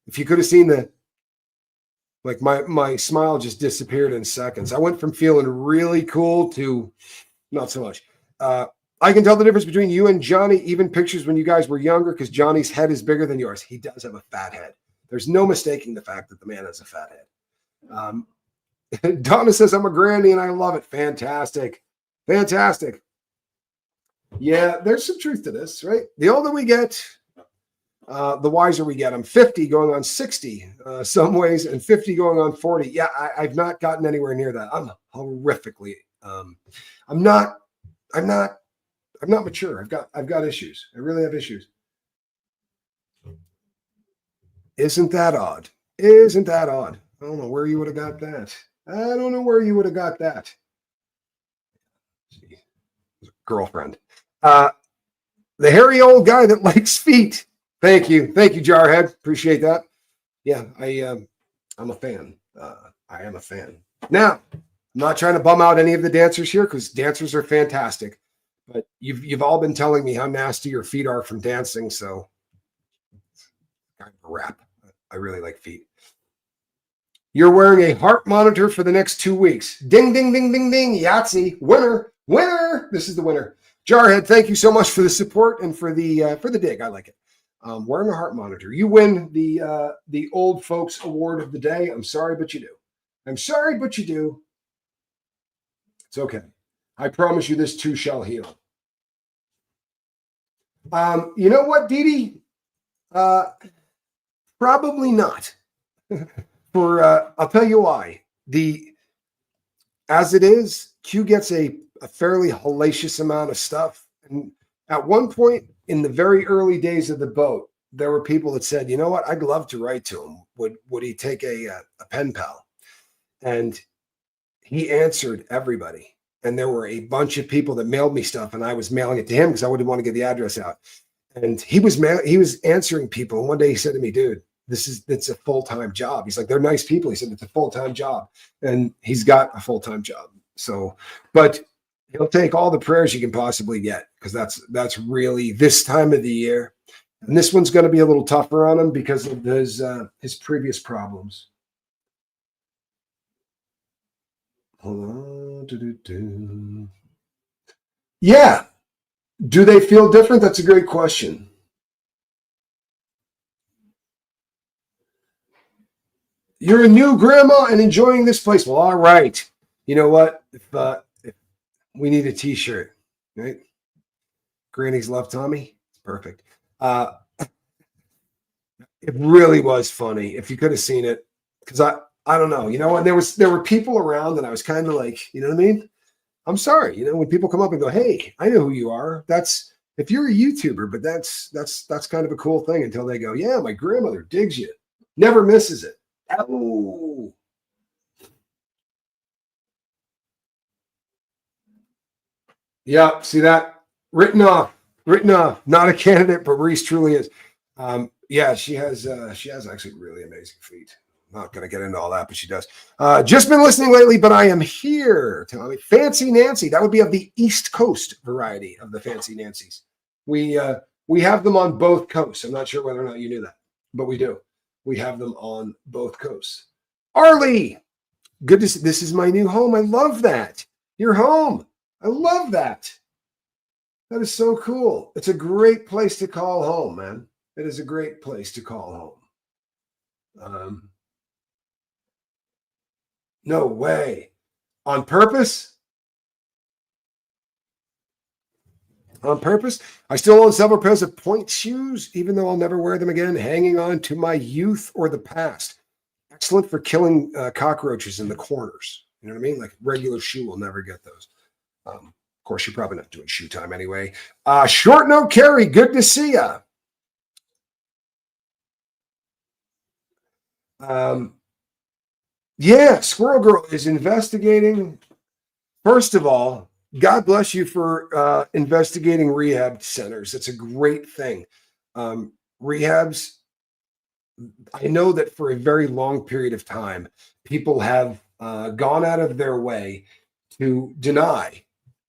If you could have seen like my smile just disappeared in seconds. I went from feeling really cool to not so much. I can tell the difference between you and Johnny, even pictures when you guys were younger, because Johnny's head is bigger than yours. He does have a fat head. There's no mistaking the fact that the man has a fat head. Donna says, I'm a granny and I love it. Fantastic. Fantastic. Yeah, there's some truth to this, right? The older we get, the wiser we get. I'm 50 going on 60 some ways and 50 going on 40. Yeah, I've not gotten anywhere near that. I'm horrifically, I'm not mature. I've got issues. I really have issues. Isn't that odd? Isn't that odd? I don't know where you would have got that. I don't know where you would have got that. See, girlfriend. The hairy old guy that likes feet. Thank you, Jarhead. Appreciate that. Yeah, I'm a fan. I am a fan. Now, I'm not trying to bum out any of the dancers here because dancers are fantastic. But you've all been telling me how nasty your feet are from dancing, so kind of a wrap. I really like feet. You're wearing a heart monitor for the next 2 weeks. Ding, ding, ding, ding, ding. Yahtzee. Winner. Winner. This is the winner. Jarhead, thank you so much for the support and for the dig. I like it. Wearing a heart monitor. You win the old folks award of the day. I'm sorry, but you do. I'm sorry, but you do. It's okay. I promise you this too shall heal. You know what, Dee Dee? Probably not. I'll tell you why. As it is, Q gets a fairly hellacious amount of stuff. And at one point in the very early days of the boat, there were people that said, you know what, I'd love to write to him. Would he take a pen pal? And he answered everybody. And there were a bunch of people that mailed me stuff, and I was mailing it to him because I wouldn't want to get the address out. And he was answering people. And one day he said to me, dude, it's a full-time job. He's like, they're nice people. He said, it's a full-time job. And he's got a full-time job. So, but he'll take all the prayers you can possibly get, because that's really this time of the year. And this one's going to be a little tougher on him because of his previous problems. Hold on. Yeah. Do they feel different? That's a great question. You're a new grandma and enjoying this place. Well, all right. You know what? If we need a t-shirt, right? Granny's love Tommy. It's perfect. It really was funny. If you could have seen it, because I don't know. You know what? There were people around, and I was kind of like, you know what I mean? I'm sorry. You know, when people come up and go, "Hey, I know who you are." That's if you're a YouTuber, but that's kind of a cool thing until they go, "Yeah, my grandmother digs you, never misses it." Oh. Yeah, see that? Written off. Not a candidate, but Reese truly is. Yeah, she has actually really amazing feet. Not going to get into all that, but she does. Just been listening lately, but I am here. Tommy. Fancy Nancy. That would be of the East Coast variety of the Fancy Nancy's. We have them on both coasts. I'm not sure whether or not you knew that, but we do. We have them on both coasts. Arlie, good to see. This is my new home. I love that. You're home. I love that. That is so cool. It's a great place to call home, man. It is a great place to call home. No way. On purpose? On purpose? I still own several pairs of point shoes, even though I'll never wear them again, hanging on to my youth or the past. Excellent for killing cockroaches in the corners. You know what I mean? Like regular shoe will never get those. Of course, you're probably not doing shoe time anyway. Short note, Carrie, good to see ya. Yeah, Squirrel Girl is investigating. First of all, God bless you for investigating rehab centers. It's a great thing. Rehabs, I know that for a very long period of time, people have gone out of their way to deny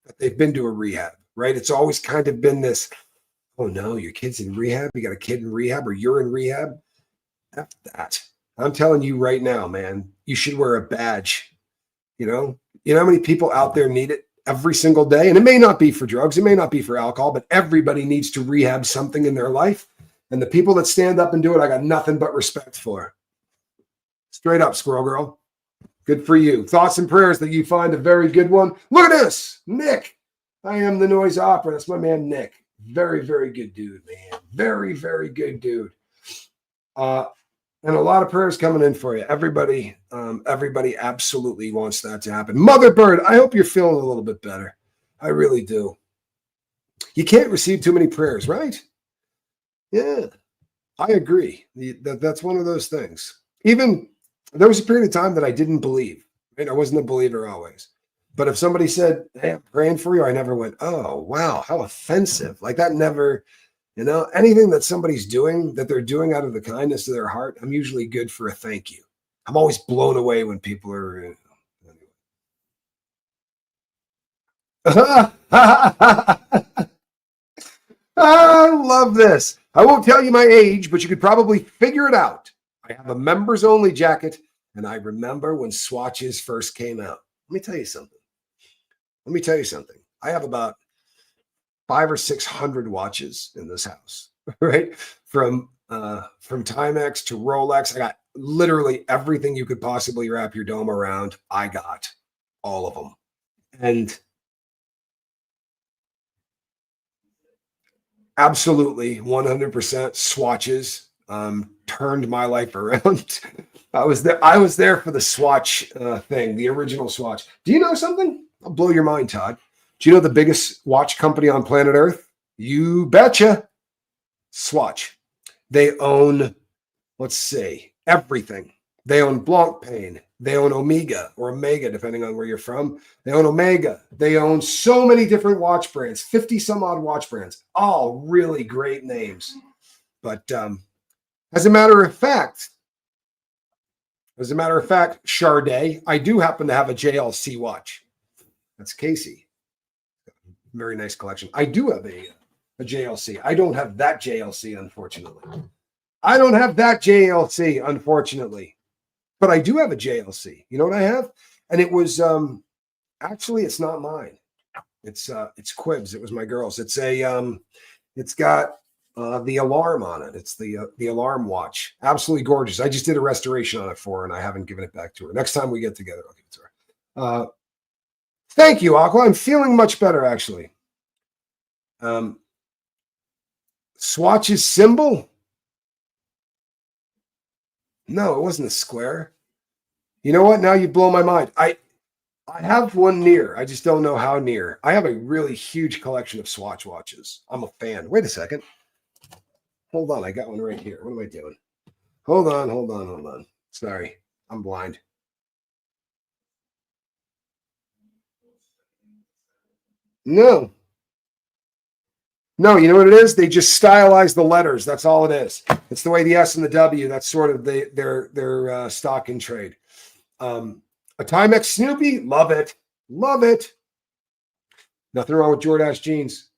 that they've been to a rehab, right? It's always kind of been this, oh no, your kid's in rehab, you got a kid in rehab, or you're in rehab. F that. I'm telling you right now, man, you should wear a badge. You know how many people out there need it every single day? And it may not be for drugs, it may not be for alcohol, but everybody needs to rehab something in their life. And the people that stand up and do it, I got nothing but respect for. Straight up, Squirrel Girl. Good for you. Thoughts and prayers that you find a very good one. Look at this, Nick. I am the noise opera. That's my man, Nick. Very, very good dude, man. Very, very good dude. And a lot of prayers coming in for you. Everybody absolutely wants that to happen. Mother Bird, I hope you're feeling a little bit better. I really do. You can't receive too many prayers, right? Yeah, I agree. That's one of those things. Even there was a period of time that I didn't believe. Right? I wasn't a believer always. But if somebody said, hey, I'm praying for you, I never went, oh, wow, how offensive. Like that never, anything that somebody's doing, that they're doing out of the kindness of their heart, I'm usually good for a thank you. I'm always blown away when people are. I love this. I won't tell you my age, but you could probably figure it out. I have a members only jacket, and I remember when swatches first came out. Let me tell you something. I have about 500 or 600 watches in this house, right? From Timex to Rolex. I got literally everything you could possibly wrap your dome around. I got all of them. And absolutely 100% swatches turned my life around. I was there for the swatch thing, the original swatch. Do you know something? I'll blow your mind, Todd. Do you know the biggest watch company on planet Earth? You betcha. Swatch. They own, let's see, everything. They own Blancpain. They own Omega, depending on where you're from. They own Omega. They own so many different watch brands, 50 some odd watch brands, all really great names. But as a matter of fact, Charday, I do happen to have a JLC watch. That's Casey. Very nice collection. I do have a JLC. I don't have that JLC, unfortunately. But I do have a JLC. You know what I have? And it was actually it's not mine. It's Quib's. It was my girl's. It's got the alarm on it. It's the alarm watch. Absolutely gorgeous. I just did a restoration on it for her, and I haven't given it back to her. Next time we get together, I'll give it to her. Thank you, Aqua. I'm feeling much better, actually. Swatch's symbol? No, it wasn't a square. You know what? Now you blow my mind. I have one near. I just don't know how near. I have a really huge collection of Swatch watches. I'm a fan. Wait a second. Hold on. I got one right here. What am I doing? Hold on. Sorry. I'm blind. No, you know what it is? They just stylize the letters. That's all it is. It's the way the S and the W. That's sort of their stock in trade. A Timex Snoopy, love it. Nothing wrong with Jordache jeans.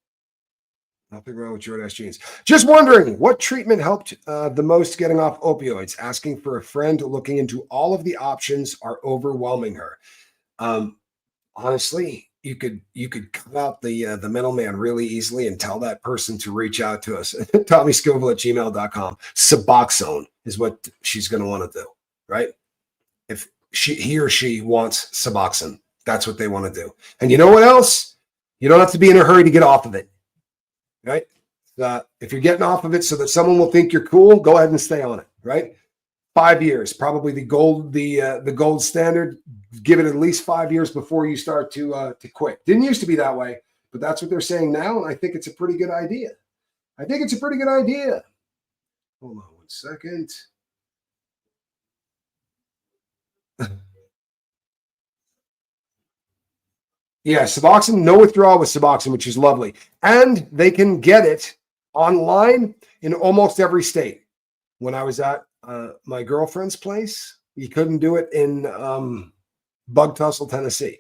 Just wondering, what treatment helped the most getting off opioids? Asking for a friend, looking into all of the options are overwhelming her. Honestly, you could cut out the middleman really easily and tell that person to reach out to us. TommyScoville@gmail.com. Suboxone is what she's going to want to do, right? If he or she wants Suboxone, that's what they want to do. And you know what else? You don't have to be in a hurry to get off of it, right? If you're getting off of it so that someone will think you're cool, go ahead and stay on it, right? 5 years, probably the gold standard. Give it at least 5 years before you start to quit. Didn't used to be that way, but that's what they're saying now, and I think it's a pretty good idea. Hold on one second. Yeah, Suboxone, no withdrawal with Suboxone, which is lovely. And they can get it online in almost every state. When I was at my girlfriend's place, you couldn't do it in Bug Tussle, Tennessee.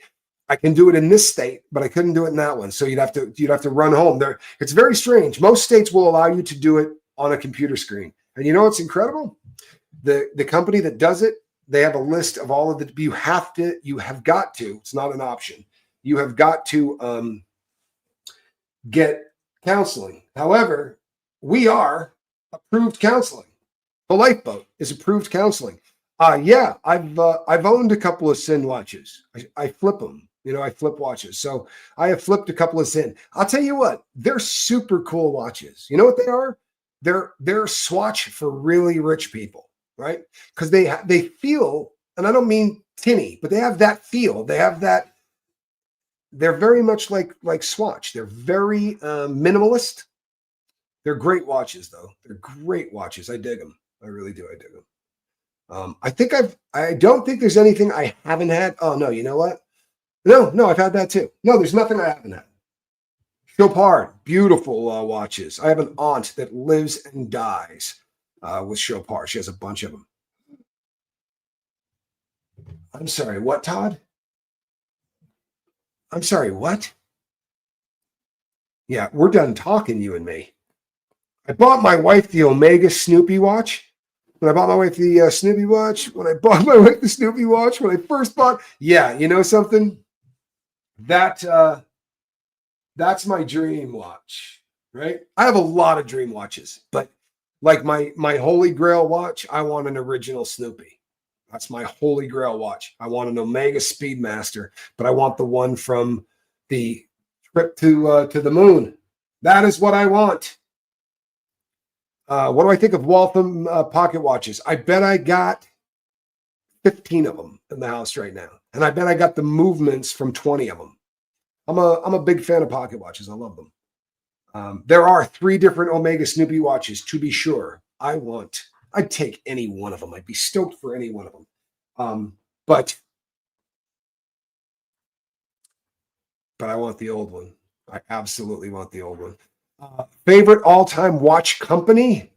I can do it in this state, but I couldn't do it in that one. So you'd have to run home. There, it's very strange. Most states will allow you to do it on a computer screen. And you know what's incredible? The company that does it, they have a list of all of the you have got to, it's not an option. You have got to get counseling. However, we are approved counseling. The Lifeboat is approved counseling. Yeah, I've owned a couple of Sin watches. I flip them. You know, I flip watches. So I have flipped a couple of Sin. I'll tell you what, they're super cool watches. You know what they are? They're Swatch for really rich people, right? Because they feel, and I don't mean tinny, but they have that feel. They have that. They're very much like Swatch. They're very minimalist. They're great watches, though. They're great watches. I dig them. I really do. I dig them. I don't think there's anything I haven't had. Oh, no, you know what? No, I've had that too. No, there's nothing I haven't had. Chopard, beautiful watches. I have an aunt that lives and dies with Chopard. She has a bunch of them. I'm sorry, what, Todd? I'm sorry, what? Yeah, we're done talking, you and me. I bought my wife the Omega Snoopy watch. When I bought my wife the Snoopy watch, when I bought my wife the Snoopy watch, when I first bought, yeah, you know something? That's my dream watch, right? I have a lot of dream watches, but like my Holy Grail watch, I want an original Snoopy. That's my Holy Grail watch. I want an Omega Speedmaster, but I want the one from the trip to the moon. That is what I want. What do I think of Waltham pocket watches? I bet I got 15 of them in the house right now. And I bet I got the movements from 20 of them. I'm a big fan of pocket watches. I love them. There are 3 different Omega Snoopy watches, to be sure. I'd take any one of them. I'd be stoked for any one of them. But I want the old one. I absolutely want the old one. Favorite all-time watch company?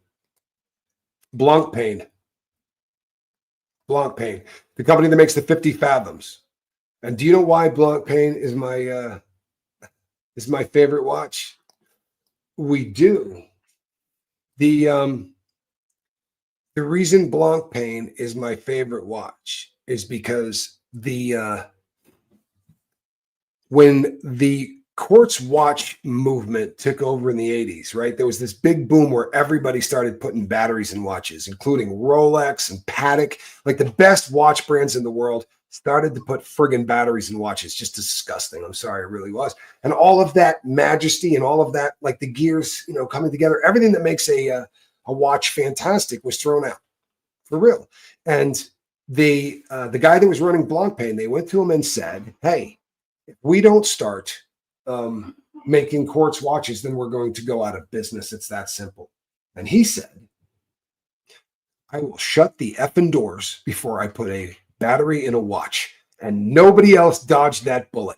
Blancpain. Blancpain, the company that makes the 50 Fathoms. And do you know why Blancpain is my favorite watch? We do. The reason Blancpain is my favorite watch is because when the quartz watch movement took over in the 80s, right? There was this big boom where everybody started putting batteries in watches, including Rolex and Patek. Like the best watch brands in the world started to put friggin' batteries in watches. Just disgusting. I'm sorry, it really was. And all of that majesty and all of that, like the gears, coming together, everything that makes a watch fantastic was thrown out for real. And the guy that was running Blancpain, they went to him and said, "Hey, if we don't start making quartz watches, then we're going to go out of business. It's that simple." And he said, "I will shut the effing doors before I put a battery in a watch." And nobody else dodged that bullet.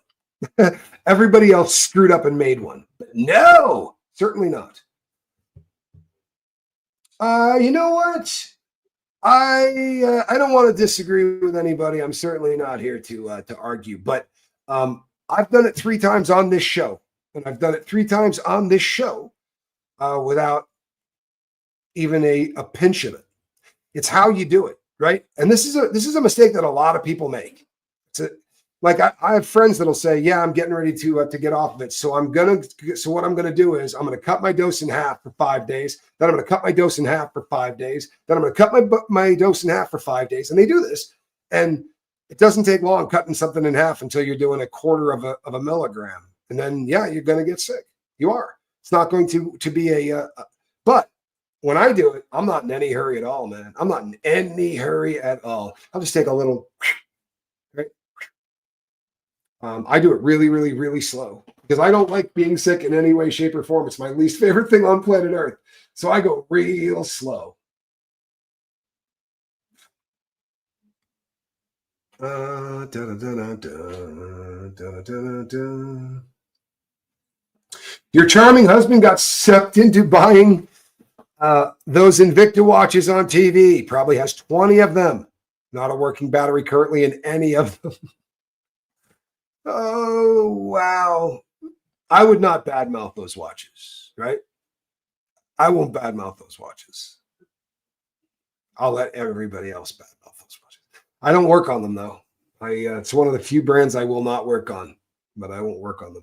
Everybody else screwed up and made one. But no, certainly not. You know what? I don't want to disagree with anybody. I'm certainly not here to argue, but I've done it 3 times on this show, and I've done it 3 times on this show without even a pinch of it. It's how you do it, right? And this is a mistake that a lot of people make. I have friends that'll say, "Yeah, I'm getting ready to get off of it, so what I'm gonna do is I'm gonna cut my dose in half for 5 days. Then I'm gonna cut my dose in half for 5 days. Then I'm gonna cut my dose in half for 5 days." And they do this, and it doesn't take long cutting something in half until you're doing a quarter of a milligram. And then, yeah, you're going to get sick. You are. It's not going to be but when I do it, I'm not in any hurry at all, man. I'm not in any hurry at all. I'll just take a little, right? I do it really, really, really slow because I don't like being sick in any way, shape, or form. It's my least favorite thing on planet Earth. So I go real slow. Your charming husband got sucked into buying those Invicta watches on TV. Probably has 20 of them. Not a working battery currently in any of them. Oh, wow. I would not badmouth those watches, right? I won't badmouth those watches. I'll let everybody else badmouth those watches. I don't work on them, though. It's one of the few brands I will not work on, but I won't work on them.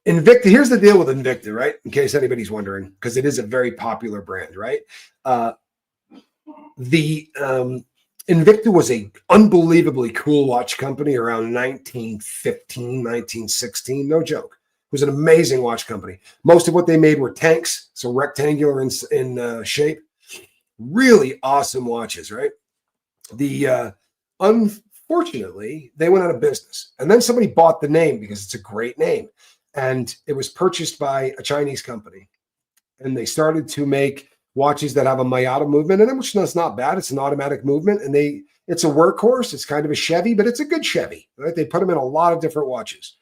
Invicta, here's the deal with Invicta, right? In case anybody's wondering, because it is a very popular brand, right? The Invicta was a unbelievably cool watch company around 1915, 1916. No joke. It was an amazing watch company. Most of what they made were tanks, so rectangular in shape. Really awesome watches, right? Unfortunately, they went out of business. And then somebody bought the name because it's a great name. And it was purchased by a Chinese company. And they started to make watches that have a Mayata movement in them, which is not bad. It's an automatic movement. And it's a workhorse. It's kind of a Chevy, but it's a good Chevy, right? They put them in a lot of different watches.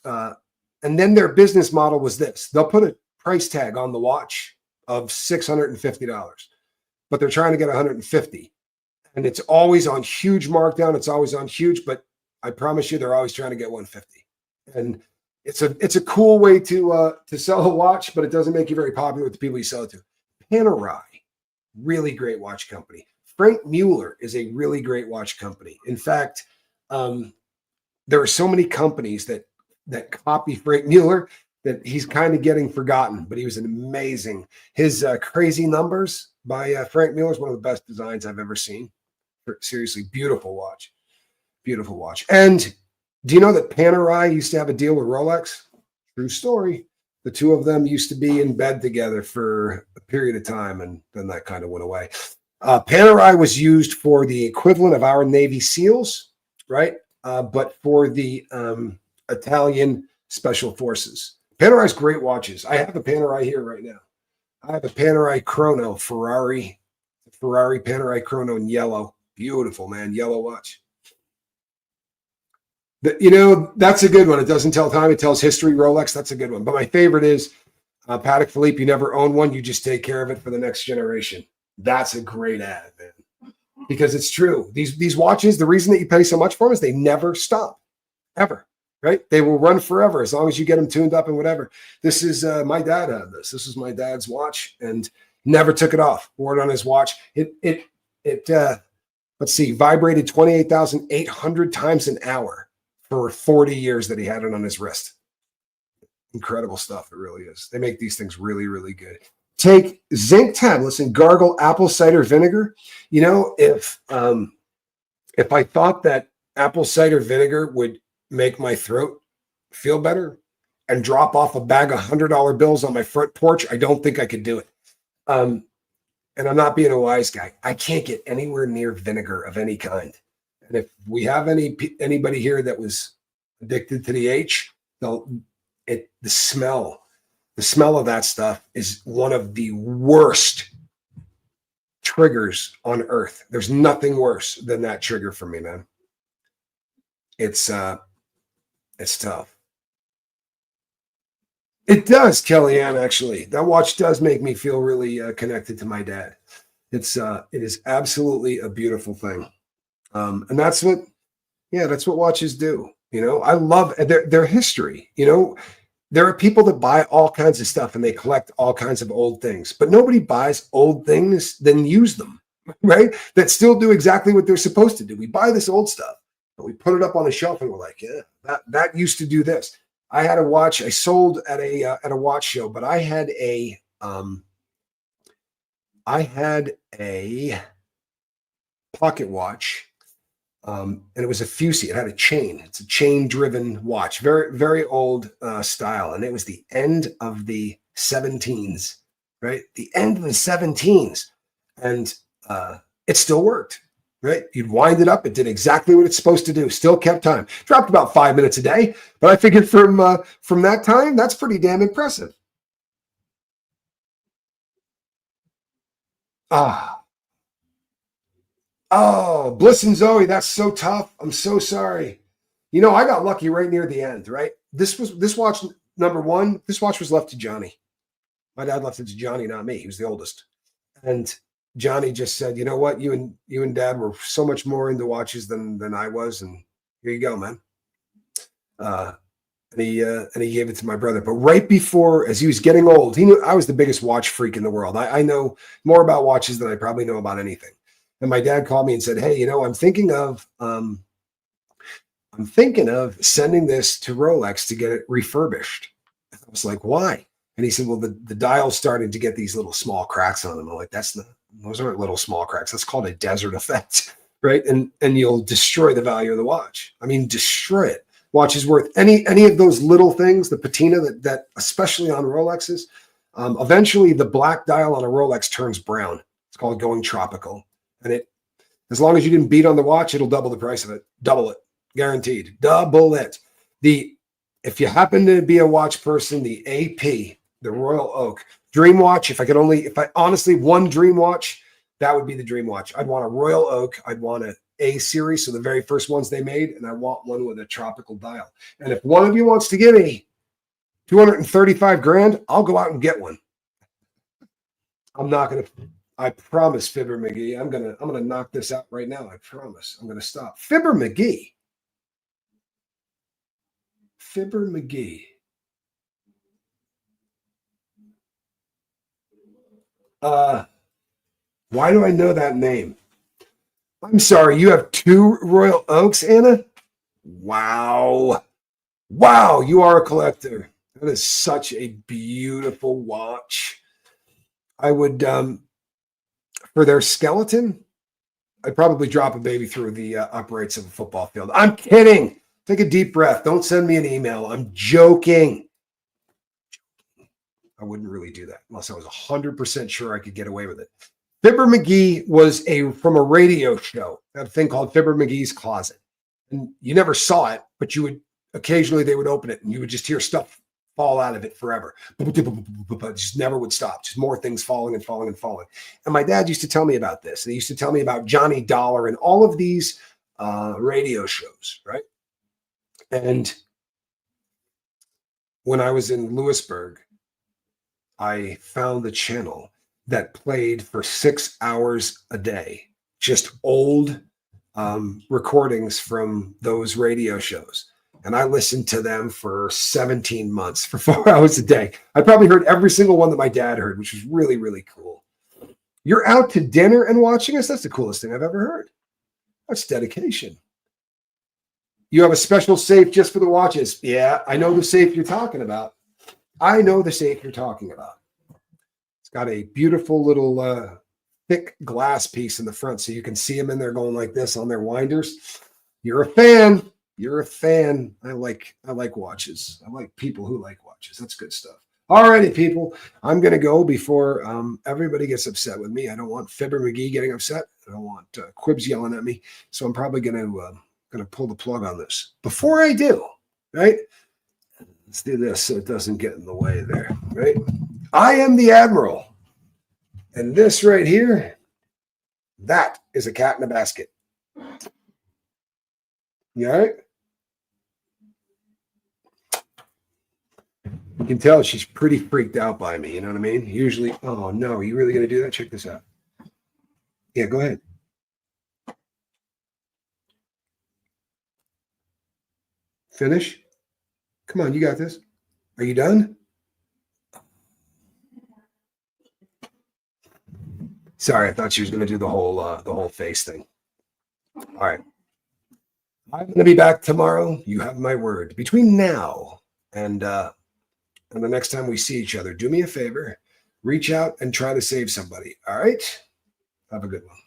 And then their business model was this. They'll put a price tag on the watch of $650, but they're trying to get $150. And it's always on huge markdown. It's always on huge, but I promise you, they're always trying to get $150. And it's a cool way to sell a watch, but it doesn't make you very popular with the people you sell it to. Panerai, really great watch company. Frank Mueller is a really great watch company. In fact, there are so many companies that copy Frank Mueller that he's kind of getting forgotten, but he was an amazing. His Crazy Numbers by Frank Mueller is one of the best designs I've ever seen. Seriously, beautiful watch. Beautiful watch. And do you know that Panerai used to have a deal with Rolex? True story. The two of them used to be in bed together for a period of time, and then that kind of went away. Panerai was used for the equivalent of our Navy SEALs, right? But for the Italian Special Forces. Panerai's great watches. I have a Panerai here right now. I have a Panerai Chrono Ferrari Panerai Chrono in yellow. Beautiful, man. Yellow watch. That's a good one. It doesn't tell time. It tells history. Rolex. That's a good one. But my favorite is Patek Philippe. You never own one. You just take care of it for the next generation. That's a great ad, man. Because it's true. These watches, the reason that you pay so much for them is they never stop. Ever. Right? They will run forever as long as you get them tuned up and whatever. This is my dad had this. This is my dad's watch and never took it off. Wore it on his watch. It let's see, vibrated 28,800 times an hour for 40 years that he had it on his wrist. Incredible stuff. It really is. They make these things really, really good. Take zinc tablets and gargle apple cider vinegar. If I thought that apple cider vinegar would make my throat feel better and drop off a bag of $100 bills on my front porch, I don't think I could do it. And I'm not being a wise guy. I can't get anywhere near vinegar of any kind. And if we have anybody here that was addicted to the H, the smell of that stuff is one of the worst triggers on earth. There's nothing worse than that trigger for me, man. It's tough. It does, Kellyanne, actually. That watch does make me feel really connected to my dad. It is absolutely a beautiful thing. And that's what watches do. I love their history. There are people that buy all kinds of stuff and they collect all kinds of old things, but nobody buys old things, then use them, right? That still do exactly what they're supposed to do. We buy this old stuff, but we put it up on a shelf and we're like, yeah, that used to do this. I had a watch I sold at a watch show, but I had a pocket watch, and it was a Fusi. It had a chain. It's a chain-driven watch, very, very old style, and it was the end of the 17s, right? The end of the 17s, and it still worked. Right? You'd wind it up. It did exactly what it's supposed to do. Still kept time. Dropped about 5 minutes a day, but I figured from that time, that's pretty damn impressive. Oh, Bliss and Zoe, that's so tough. I'm so sorry. You know, I got lucky right near the end, right? This watch number one, this watch was left to Johnny. My dad left it to Johnny, not me. He was the oldest. And Johnny just said, you know what, you and Dad were so much more into watches than I was, and here you go, man. And he gave it to my brother. But right before, as he was getting old, he knew I was the biggest watch freak in the world. I know more about watches than I probably know about anything. And my dad called me and said, "Hey, you know, I'm thinking of sending this to Rolex to get it refurbished." I was like, "Why?" And he said, "Well, the dial's starting to get these little small cracks on them." I'm like, those aren't little small cracks. That's called a desert effect, right? And you'll destroy the value of the watch. I mean, destroy it. Watch is worth any of those little things, the patina that especially on Rolexes. Eventually, the black dial on a Rolex turns brown. It's called going tropical, and as long as you didn't beat on the watch, it'll double the price of it. Double it, guaranteed. Double it. If you happen to be a watch person, the AP, the Royal Oak Dream Watch. If I honestly one Dream Watch, that would be the Dream Watch. I'd want a Royal Oak. I'd want A series, so the very first ones they made, and I want one with a tropical dial. And if one of you wants to give me 235 grand, I'll go out and get one. I'm not gonna. I promise, Fibber McGee. I'm gonna knock this out right now. I promise. I'm gonna stop. Fibber McGee. Fibber McGee. Why do I know that name? I'm sorry, you have 2 Royal Oaks, Anna? Wow. Wow, you are a collector. That is such a beautiful watch. I would, for their skeleton, I'd probably drop a baby through the uprights of a football field. I'm kidding. Take a deep breath. Don't send me an email. I'm joking. I wouldn't really do that unless I was 100% sure I could get away with it. Fibber McGee was from a radio show, a thing called Fibber McGee's Closet. And you never saw it, but occasionally they would open it and you would just hear stuff fall out of it forever. It just never would stop. Just more things falling and falling and falling. And my dad used to tell me about this. He used to tell me about Johnny Dollar and all of these radio shows, right? And when I was in Lewisburg, I found the channel that played for 6 hours a day, just old recordings from those radio shows. And I listened to them for 17 months, for 4 hours a day. I probably heard every single one that my dad heard, which was really, really cool. You're out to dinner and watching us? That's the coolest thing I've ever heard. That's dedication. You have a special safe just for the watches. Yeah, I know the safe you're talking about. It's got a beautiful little thick glass piece in the front, so you can see them in there going like this on their winders. You're a fan. I like watches. I like people who like watches. That's good stuff. All righty, people. I'm going to go before everybody gets upset with me. I don't want Fibber McGee getting upset. I don't want Quibs yelling at me. So I'm probably going to pull the plug on this. Before I do, right? Let's do this so it doesn't get in the way there, right? I am the Admiral. And this right here, that is a cat in a basket. You all right? You can tell she's pretty freaked out by me. You know what I mean? Usually, oh no, you really going to do that? Check this out. Yeah, go ahead. Finish. Come on, you got this. Are you done? Sorry, I thought she was going to do the whole face thing. All right. I'm going to be back tomorrow. You have my word. Between now and the next time we see each other, do me a favor. Reach out and try to save somebody. All right? Have a good one.